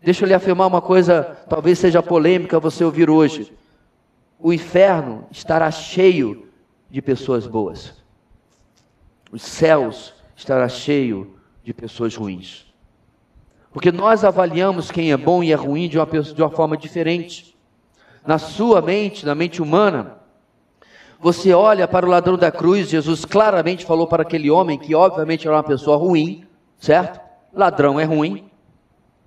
Deixa eu lhe afirmar uma coisa, talvez seja polêmica você ouvir hoje. O inferno estará cheio de pessoas boas. Os céus estará cheio de pessoas ruins. Porque nós avaliamos quem é bom e é ruim de uma forma diferente. Na sua mente, na mente humana, você olha para o ladrão da cruz, Jesus claramente falou para aquele homem que obviamente era uma pessoa ruim, certo? Ladrão é ruim,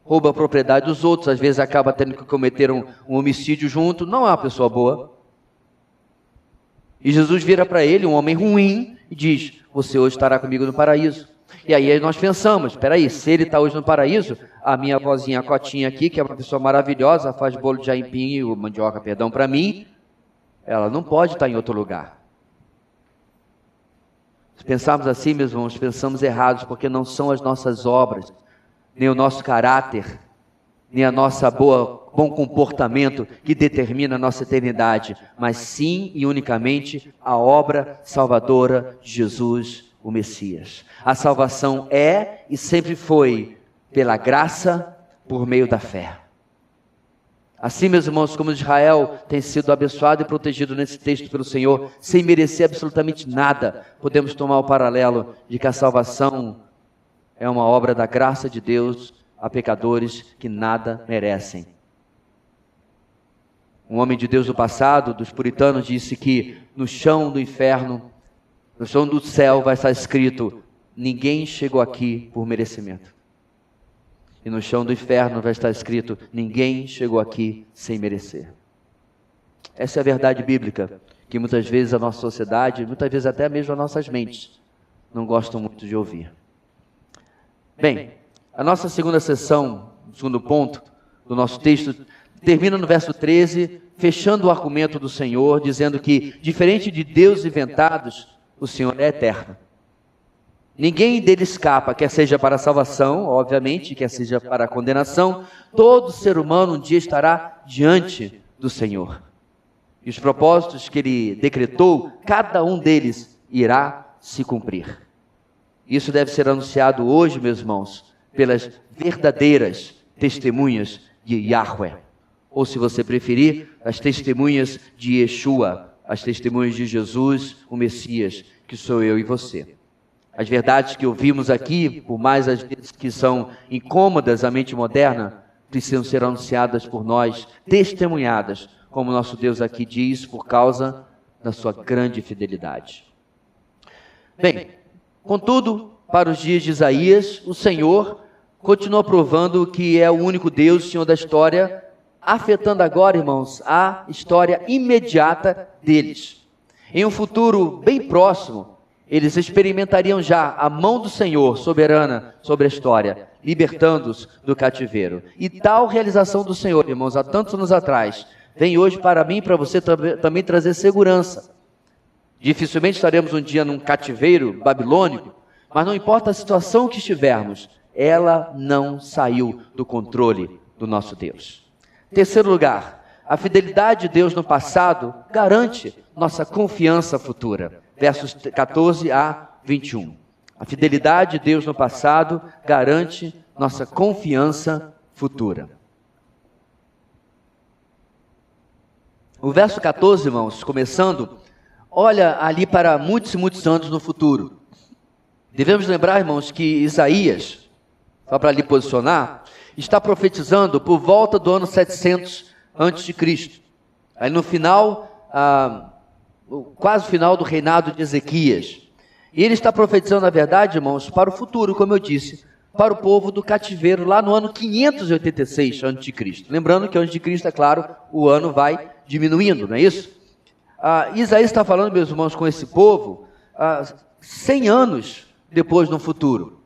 rouba a propriedade dos outros, às vezes acaba tendo que cometer um homicídio junto, não é uma pessoa boa. E Jesus vira para ele, um homem ruim, e diz, você hoje estará comigo no paraíso. E aí nós pensamos, espera aí, se ele está hoje no paraíso, a minha vozinha Cotinha aqui, que é uma pessoa maravilhosa, faz bolo de aipim ou mandioca, perdão, para mim, ela não pode estar em outro lugar. Se pensarmos assim, meus irmãos, pensamos errados, porque não são as nossas obras, nem o nosso caráter, nem a nossa bom comportamento que determina a nossa eternidade, mas sim e unicamente a obra salvadora de Jesus, o Messias. A salvação é e sempre foi pela graça, por meio da fé. Assim, meus irmãos, como Israel tem sido abençoado e protegido nesse texto pelo Senhor, sem merecer absolutamente nada, podemos tomar o paralelo de que a salvação é uma obra da graça de Deus a pecadores que nada merecem. Um homem de Deus do passado, dos puritanos, disse que no chão do inferno No chão do céu vai estar escrito: ninguém chegou aqui por merecimento. E no chão do inferno vai estar escrito: ninguém chegou aqui sem merecer. Essa é a verdade bíblica, que muitas vezes a nossa sociedade, muitas vezes até mesmo as nossas mentes, não gostam muito de ouvir. Bem, a nossa segunda sessão, o segundo ponto do nosso texto, termina no verso 13, fechando o argumento do Senhor, dizendo que, diferente de deuses inventados, o Senhor é eterno. Ninguém dele escapa, quer seja para a salvação, obviamente, quer seja para a condenação. Todo ser humano um dia estará diante do Senhor. E os propósitos que ele decretou, cada um deles irá se cumprir. Isso deve ser anunciado hoje, meus irmãos, pelas verdadeiras testemunhas de Yahweh. Ou, se você preferir, as testemunhas de Yeshua, as testemunhas de Jesus, o Messias, que sou eu e você. As verdades que ouvimos aqui, por mais às vezes que são incômodas à mente moderna, precisam ser anunciadas por nós, testemunhadas, como nosso Deus aqui diz, por causa da sua grande fidelidade. Bem, contudo, para os dias de Isaías, o Senhor continua provando que é o único Deus, Senhor da história, afetando agora, irmãos, a história imediata deles. Em um futuro bem próximo, eles experimentariam já a mão do Senhor soberana sobre a história, libertando-os do cativeiro. E tal realização do Senhor, irmãos, há tantos anos atrás, vem hoje para mim e para você também trazer segurança. Dificilmente estaremos um dia num cativeiro babilônico, mas não importa a situação que estivermos, ela não saiu do controle do nosso Deus. Terceiro lugar, a fidelidade de Deus no passado garante nossa confiança futura. Versos 14 a 21. A fidelidade de Deus no passado garante nossa confiança futura. O verso 14, irmãos, começando, olha ali para muitos e muitos anos no futuro. Devemos lembrar, irmãos, que Isaías, só para lhe posicionar, está profetizando por volta do ano 700 a.C. Aí no final, quase o final do reinado de Ezequias. E ele está profetizando, na verdade, irmãos, para o futuro, como eu disse, para o povo do cativeiro, lá no ano 586 a.C. Lembrando que antes de Cristo, é claro, o ano vai diminuindo, não é isso? Isaías está falando, meus irmãos, com esse povo 100 anos depois no futuro.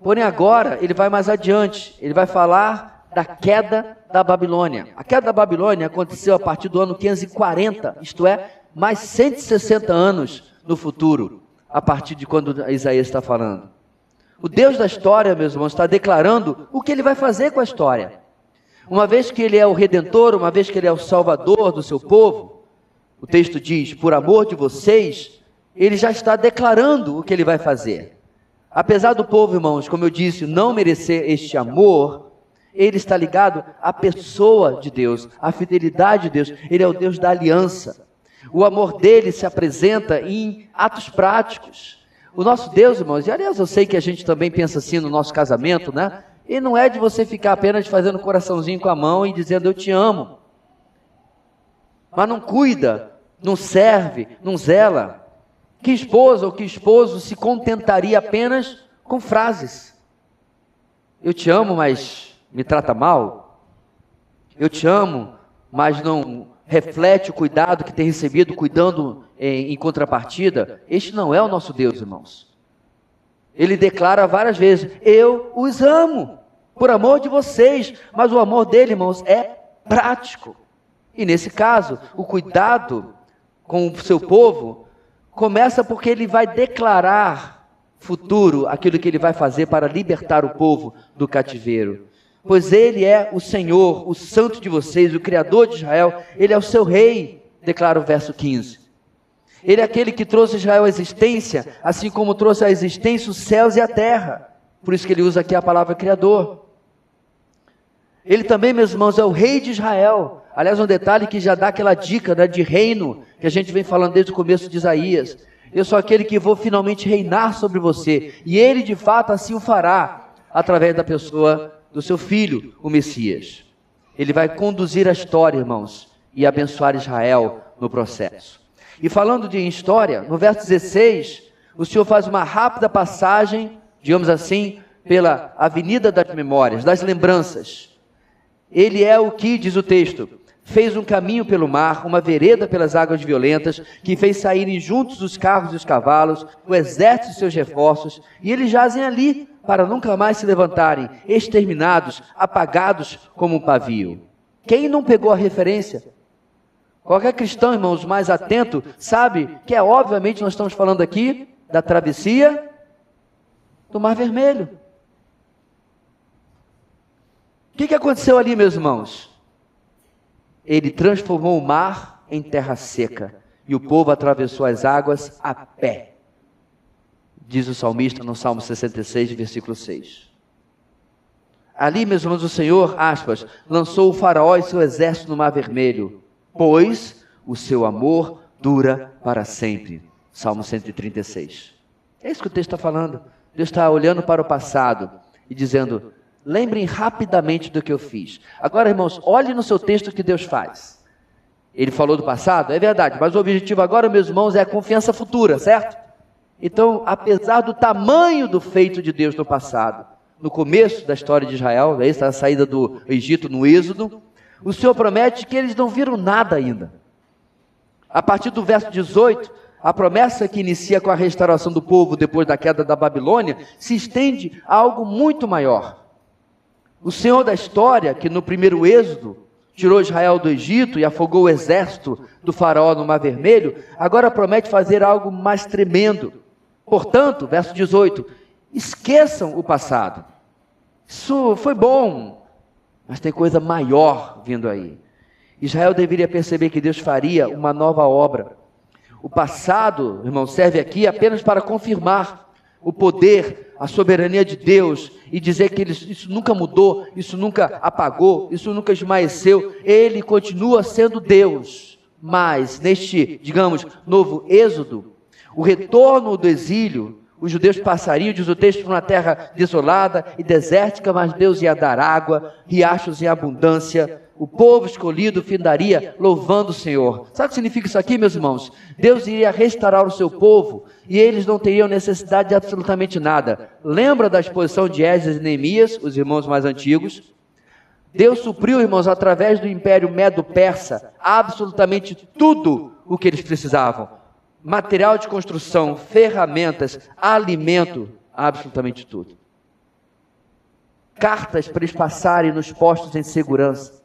Porém agora ele vai mais adiante, ele vai falar da queda da Babilônia. A queda da Babilônia aconteceu a partir do ano 540, isto é, mais 160 anos no futuro, a partir de quando Isaías está falando. O Deus da história, meus irmãos, está declarando o que ele vai fazer com a história. Uma vez que ele é o Redentor, uma vez que ele é o Salvador do seu povo, o texto diz, por amor de vocês, ele já está declarando o que ele vai fazer. Apesar do povo, irmãos, como eu disse, não merecer este amor, ele está ligado à pessoa de Deus, à fidelidade de Deus. Ele é o Deus da aliança. O amor dele se apresenta em atos práticos. O nosso Deus, irmãos, e aliás eu sei que a gente também pensa assim no nosso casamento, né? E não é de você ficar apenas fazendo coraçãozinho com a mão e dizendo eu te amo. Mas não cuida, não serve, não zela. Que esposa ou que esposo se contentaria apenas com frases? Eu te amo, mas me trata mal? Eu te amo, mas não reflete o cuidado que tem recebido, cuidando em contrapartida? Este não é o nosso Deus, irmãos. Ele declara várias vezes, eu os amo, por amor de vocês, mas o amor dele, irmãos, é prático. E nesse caso, o cuidado com o seu povo começa porque ele vai declarar futuro aquilo que ele vai fazer para libertar o povo do cativeiro. Pois ele é o Senhor, o Santo de vocês, o Criador de Israel, ele é o seu rei, declara o verso 15. Ele é aquele que trouxe Israel à existência, assim como trouxe à existência os céus e a terra. Por isso que ele usa aqui a palavra Criador. Ele também, meus irmãos, é o rei de Israel. Aliás, um detalhe que já dá aquela dica, né, de reino, que a gente vem falando desde o começo de Isaías. Eu sou aquele que vou finalmente reinar sobre você. E ele, de fato, assim o fará, através da pessoa do seu filho, o Messias. Ele vai conduzir a história, irmãos, e abençoar Israel no processo. E falando de história, no verso 16, o Senhor faz uma rápida passagem, digamos assim, pela avenida das memórias, das lembranças. Ele é o que, diz o texto, fez um caminho pelo mar, uma vereda pelas águas violentas, que fez saírem juntos os carros e os cavalos, o exército e seus reforços, e eles jazem ali, para nunca mais se levantarem, exterminados, apagados como um pavio. Quem não pegou a referência? Qualquer cristão, irmãos, mais atento, sabe que obviamente nós estamos falando aqui da travessia do Mar Vermelho. O que aconteceu ali, meus irmãos? Ele transformou o mar em terra seca, e o povo atravessou as águas a pé. Diz o salmista no Salmo 66, versículo 6. Ali, meus irmãos, o Senhor, aspas, lançou o faraó e seu exército no Mar Vermelho, pois o seu amor dura para sempre. Salmo 136. É isso que o texto está falando. Deus está olhando para o passado e dizendo, lembrem rapidamente do que eu fiz. Agora, irmãos, olhem no seu texto o que Deus faz. Ele falou do passado, é verdade, mas o objetivo agora, meus irmãos, é a confiança futura, certo? Então, apesar do tamanho do feito de Deus no passado, no começo da história de Israel, a saída do Egito no Êxodo, o Senhor promete que eles não viram nada ainda. A partir do verso 18, a promessa que inicia com a restauração do povo depois da queda da Babilônia, se estende a algo muito maior. O Senhor da história, que no primeiro Êxodo tirou Israel do Egito e afogou o exército do faraó no Mar Vermelho, agora promete fazer algo mais tremendo. Portanto, verso 18, esqueçam o passado. Isso foi bom, mas tem coisa maior vindo aí. Israel deveria perceber que Deus faria uma nova obra. O passado, irmão, serve aqui apenas para confirmar o poder, a soberania de Deus e dizer que isso nunca mudou, isso nunca apagou, isso nunca esmaeceu. Ele continua sendo Deus. Mas neste, digamos, novo êxodo, o retorno do exílio, os judeus passariam, diz o texto, por uma terra desolada e desértica, mas Deus ia dar água, riachos em abundância. O povo escolhido findaria louvando o Senhor. Sabe o que significa isso aqui, meus irmãos? Deus iria restaurar o seu povo e eles não teriam necessidade de absolutamente nada. Lembra da exposição de Esdras e Neemias, os irmãos mais antigos? Deus supriu, irmãos, através do Império Medo-Persa, absolutamente tudo o que eles precisavam. Material de construção, ferramentas, alimento, absolutamente tudo. Cartas para eles passarem nos postos em segurança.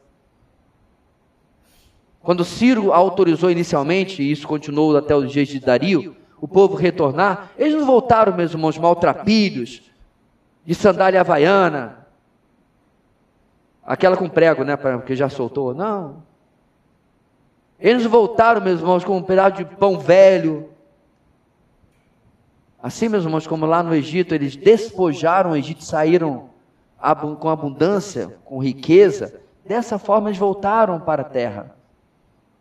Quando Ciro autorizou inicialmente, e isso continuou até os dias de Dario, o povo retornar, eles não voltaram, meus irmãos, maltrapilhos, de sandália havaiana, aquela com prego, né, porque já soltou, não. Eles voltaram, meus irmãos, com um pedaço de pão velho. Assim, meus irmãos, como lá no Egito, eles despojaram o Egito, saíram com abundância, com riqueza. Dessa forma, eles voltaram para a terra,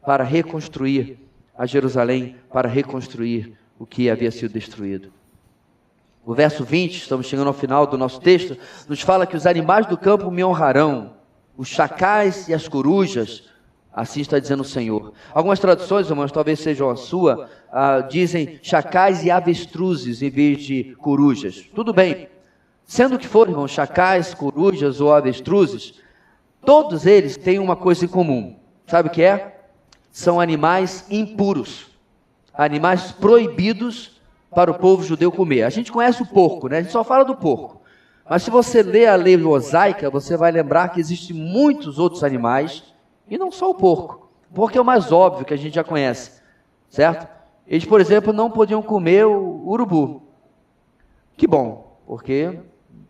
para reconstruir a Jerusalém, para reconstruir o que havia sido destruído. O verso 20, estamos chegando ao final do nosso texto, nos fala que os animais do campo me honrarão, os chacais e as corujas. Assim está dizendo o Senhor. Algumas traduções, irmãos, talvez sejam a sua, dizem chacais e avestruzes em vez de corujas. Tudo bem. Sendo que for, irmãos, chacais, corujas ou avestruzes, todos eles têm uma coisa em comum. Sabe o que é? São animais impuros. Animais proibidos para o povo judeu comer. A gente conhece o porco, né? A gente só fala do porco. Mas se você ler a lei mosaica, você vai lembrar que existem muitos outros animais. E não só o porco. O porco é o mais óbvio que a gente já conhece, certo? Eles, por exemplo, não podiam comer o urubu. Que bom, porque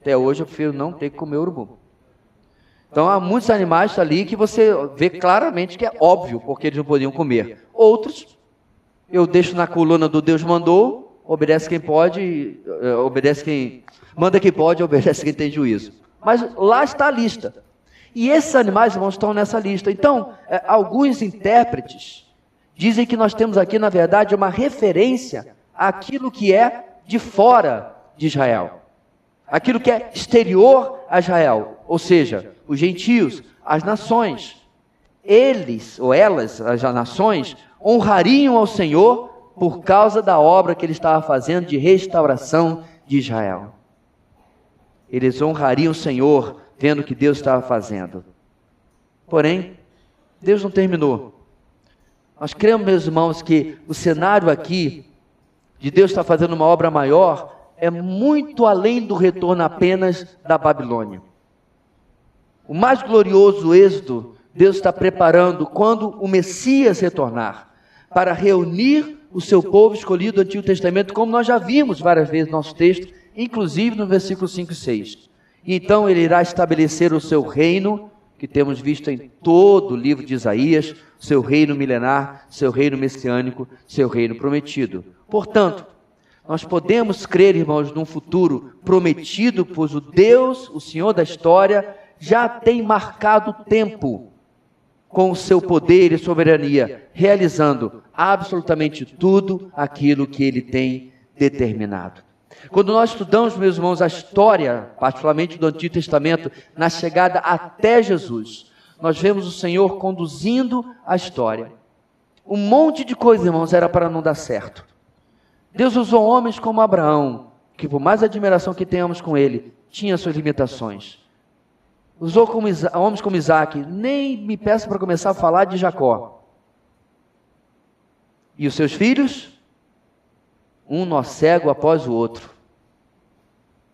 até hoje eu prefiro não ter que comer urubu. Então há muitos animais ali que você vê claramente que é óbvio porque eles não podiam comer. Outros, eu deixo na coluna do Deus mandou, obedece quem pode, obedece quem... Manda quem pode, obedece quem tem juízo. Mas lá está a lista. E esses animais, irmãos, estão nessa lista. Então, alguns intérpretes dizem que nós temos aqui, na verdade, uma referência àquilo que é de fora de Israel. Aquilo que é exterior a Israel. Ou seja, os gentios, as nações. eles, ou elas, as nações, honrariam ao Senhor por causa da obra que ele estava fazendo de restauração de Israel. Eles honrariam o Senhor vendo o que Deus estava fazendo. Porém, Deus não terminou. Nós cremos, meus irmãos, que o cenário aqui, de Deus estar fazendo uma obra maior, é muito além do retorno apenas da Babilônia. O mais glorioso êxodo, Deus está preparando quando o Messias retornar, para reunir o seu povo escolhido do Antigo Testamento, como nós já vimos várias vezes no nosso texto, inclusive no versículo 5 e 6. E então ele irá estabelecer o seu reino, que temos visto em todo o livro de Isaías, seu reino milenar, seu reino messiânico, seu reino prometido. Portanto, nós podemos crer, irmãos, num futuro prometido, pois o Deus, o Senhor da história, já tem marcado o tempo com o seu poder e soberania, realizando absolutamente tudo aquilo que ele tem determinado. Quando nós estudamos, meus irmãos, a história, particularmente do Antigo Testamento, na chegada até Jesus, nós vemos o Senhor conduzindo a história. Um monte de coisa, irmãos, era para não dar certo. Deus usou homens como Abraão, que por mais admiração que tenhamos com ele, tinha suas limitações. Usou homens como Isaac, nem me peça para começar a falar de Jacó. E os seus filhos? Um nó cego após o outro.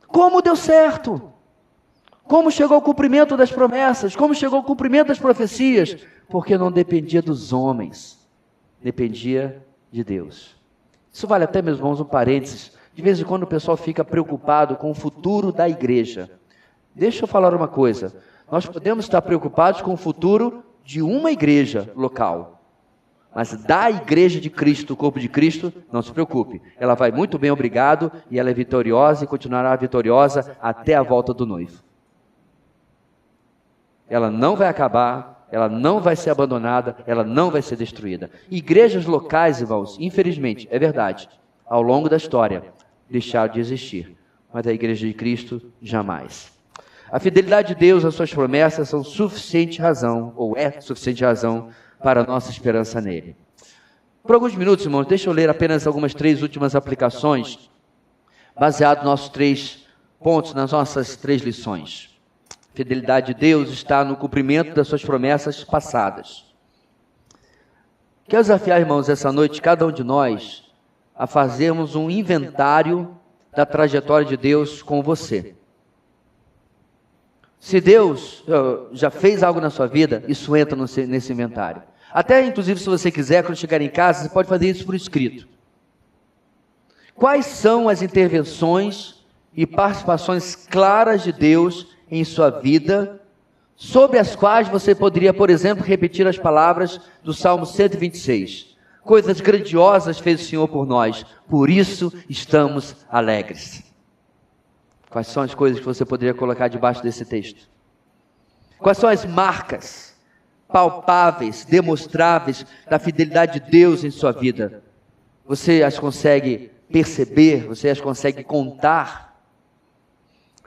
Como deu certo? Como chegou ao cumprimento das promessas? Como chegou ao cumprimento das profecias? Porque não dependia dos homens, dependia de Deus. Isso vale até, meus irmãos, um parênteses. De vez em quando o pessoal fica preocupado com o futuro da igreja. Deixa eu falar uma coisa. Nós podemos estar preocupados com o futuro de uma igreja local. Mas da igreja de Cristo, o corpo de Cristo, não se preocupe. Ela vai muito bem, obrigado, e ela é vitoriosa e continuará vitoriosa até a volta do noivo. Ela não vai acabar, ela não vai ser abandonada, ela não vai ser destruída. Igrejas locais, irmãos, infelizmente, é verdade, ao longo da história, deixaram de existir. Mas a igreja de Cristo, jamais. A fidelidade de Deus às suas promessas são suficiente razão, ou é suficiente razão, para a nossa esperança nele. Por alguns minutos, irmãos, deixa eu ler apenas algumas 3 últimas aplicações, baseado nos nossos 3 pontos, nas nossas 3 lições. A fidelidade de Deus está no cumprimento das suas promessas passadas. Quero desafiar, irmãos, essa noite, cada um de nós, a fazermos um inventário da trajetória de Deus com você. Se Deus já fez algo na sua vida, isso entra nesse inventário. Até, inclusive, se você quiser, quando chegar em casa, você pode fazer isso por escrito. Quais são as intervenções e participações claras de Deus em sua vida, sobre as quais você poderia, por exemplo, repetir as palavras do Salmo 126. Coisas grandiosas fez o Senhor por nós, por isso estamos alegres. Quais são as coisas que você poderia colocar debaixo desse texto? Quais são as marcas palpáveis, demonstráveis da fidelidade de Deus em sua vida? Você as consegue perceber? Você as consegue contar?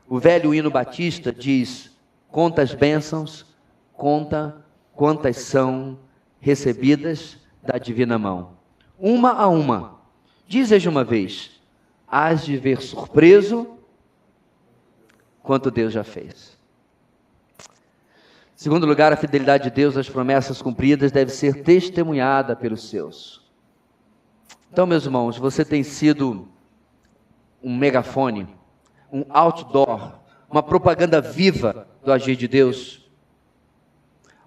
O velho hino batista diz: conta as bênçãos, conta quantas são recebidas da divina mão. Uma a uma. Diz-lhes uma vez: hás de ver surpreso quanto Deus já fez. Em segundo lugar, a fidelidade de Deus às promessas cumpridas deve ser testemunhada pelos seus. Então, meus irmãos, você tem sido um megafone, um outdoor, uma propaganda viva do agir de Deus.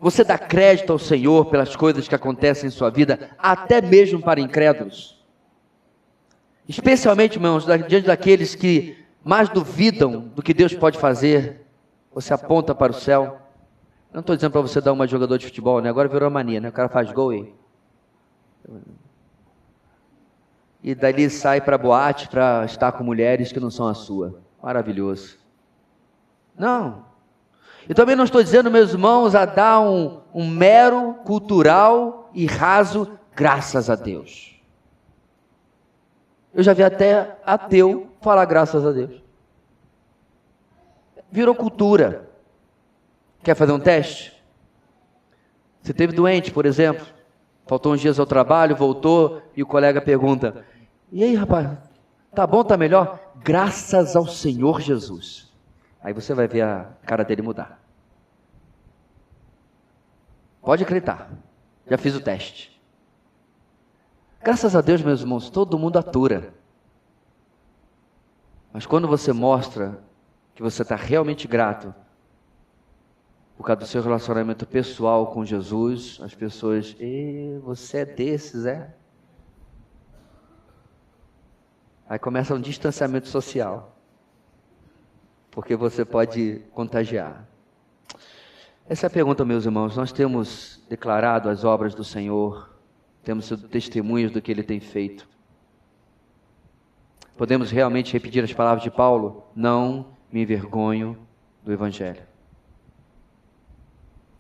Você dá crédito ao Senhor pelas coisas que acontecem em sua vida, até mesmo para incrédulos. Especialmente, irmãos, diante daqueles que mais duvidam do que Deus pode fazer, você aponta para o céu. Eu não estou dizendo para você dar uma jogador de futebol, né? Agora virou mania, né? O cara faz gol e dali sai para boate para estar com mulheres que não são a sua. Maravilhoso. Não. Eu também não estou dizendo, meus irmãos, a dar um mero cultural e raso graças a Deus. Eu já vi até ateu falar graças a Deus. Virou cultura. Quer fazer um teste? Você esteve doente, por exemplo, faltou uns dias ao trabalho, voltou e o colega pergunta: e aí, rapaz, tá bom, tá melhor? Graças ao Senhor Jesus. Aí você vai ver a cara dele mudar. Pode acreditar, já fiz o teste. Graças a Deus, meus irmãos, todo mundo atura. Mas quando você mostra que você está realmente grato por causa do seu relacionamento pessoal com Jesus, as pessoas, você é desses, é? Aí começa um distanciamento social, porque você pode contagiar. Essa é a pergunta, meus irmãos. Nós temos declarado as obras do Senhor, temos sido testemunhas do que Ele tem feito. Podemos realmente repetir as palavras de Paulo? Não me envergonho do Evangelho.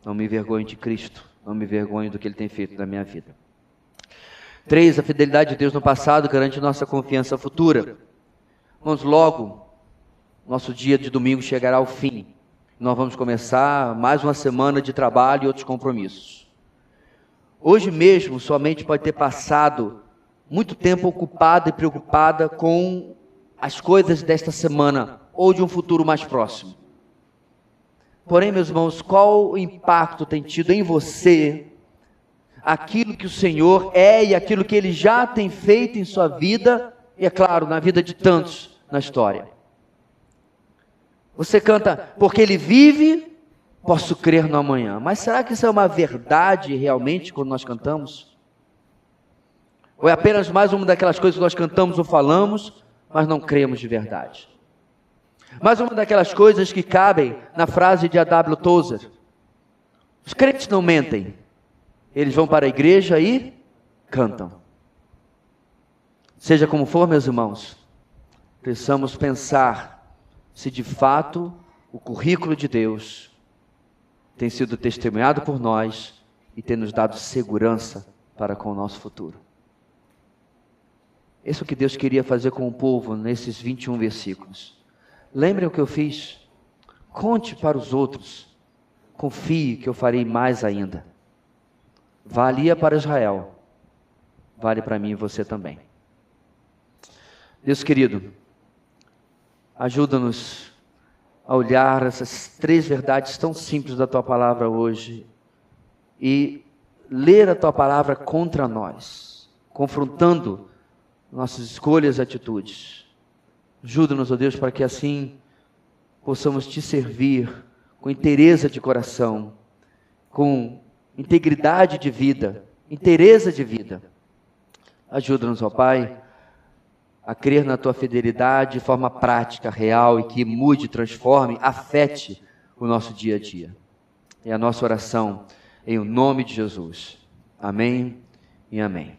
Não me envergonho de Cristo, não me envergonho do que Ele tem feito na minha vida. 3, a fidelidade de Deus no passado garante nossa confiança futura. Vamos logo, nosso dia de domingo chegará ao fim. Nós vamos começar mais uma semana de trabalho e outros compromissos. Hoje mesmo, sua mente pode ter passado muito tempo ocupada e preocupada com as coisas desta semana ou de um futuro mais próximo. Porém, meus irmãos, qual o impacto tem tido em você aquilo que o Senhor é e aquilo que Ele já tem feito em sua vida e, é claro, na vida de tantos na história? Você canta, porque Ele vive, posso crer no amanhã. Mas será que isso é uma verdade realmente quando nós cantamos? Ou é apenas mais uma daquelas coisas que nós cantamos ou falamos, mas não cremos de verdade? Mais uma daquelas coisas que cabem na frase de A.W. Tozer: os crentes não mentem, eles vão para a igreja e cantam. Seja como for, meus irmãos, precisamos pensar se de fato o currículo de Deus tem sido testemunhado por nós e tem nos dado segurança para com o nosso futuro. Isso é o que Deus queria fazer com o povo nesses 21 versículos. Lembrem o que eu fiz? Conte para os outros. Confie que eu farei mais ainda. Valia para Israel. Vale para mim e você também. Deus querido, ajuda-nos a olhar essas 3 verdades tão simples da Tua Palavra hoje e ler a Tua Palavra contra nós, confrontando nossas escolhas e atitudes. Ajuda-nos, ó Deus, para que assim possamos Te servir com inteireza de coração, com integridade de vida, inteireza de vida. Ajuda-nos, ó Pai, a crer na Tua fidelidade de forma prática, real, e que mude, transforme, afete o nosso dia a dia. É a nossa oração em o nome de Jesus. Amém e amém.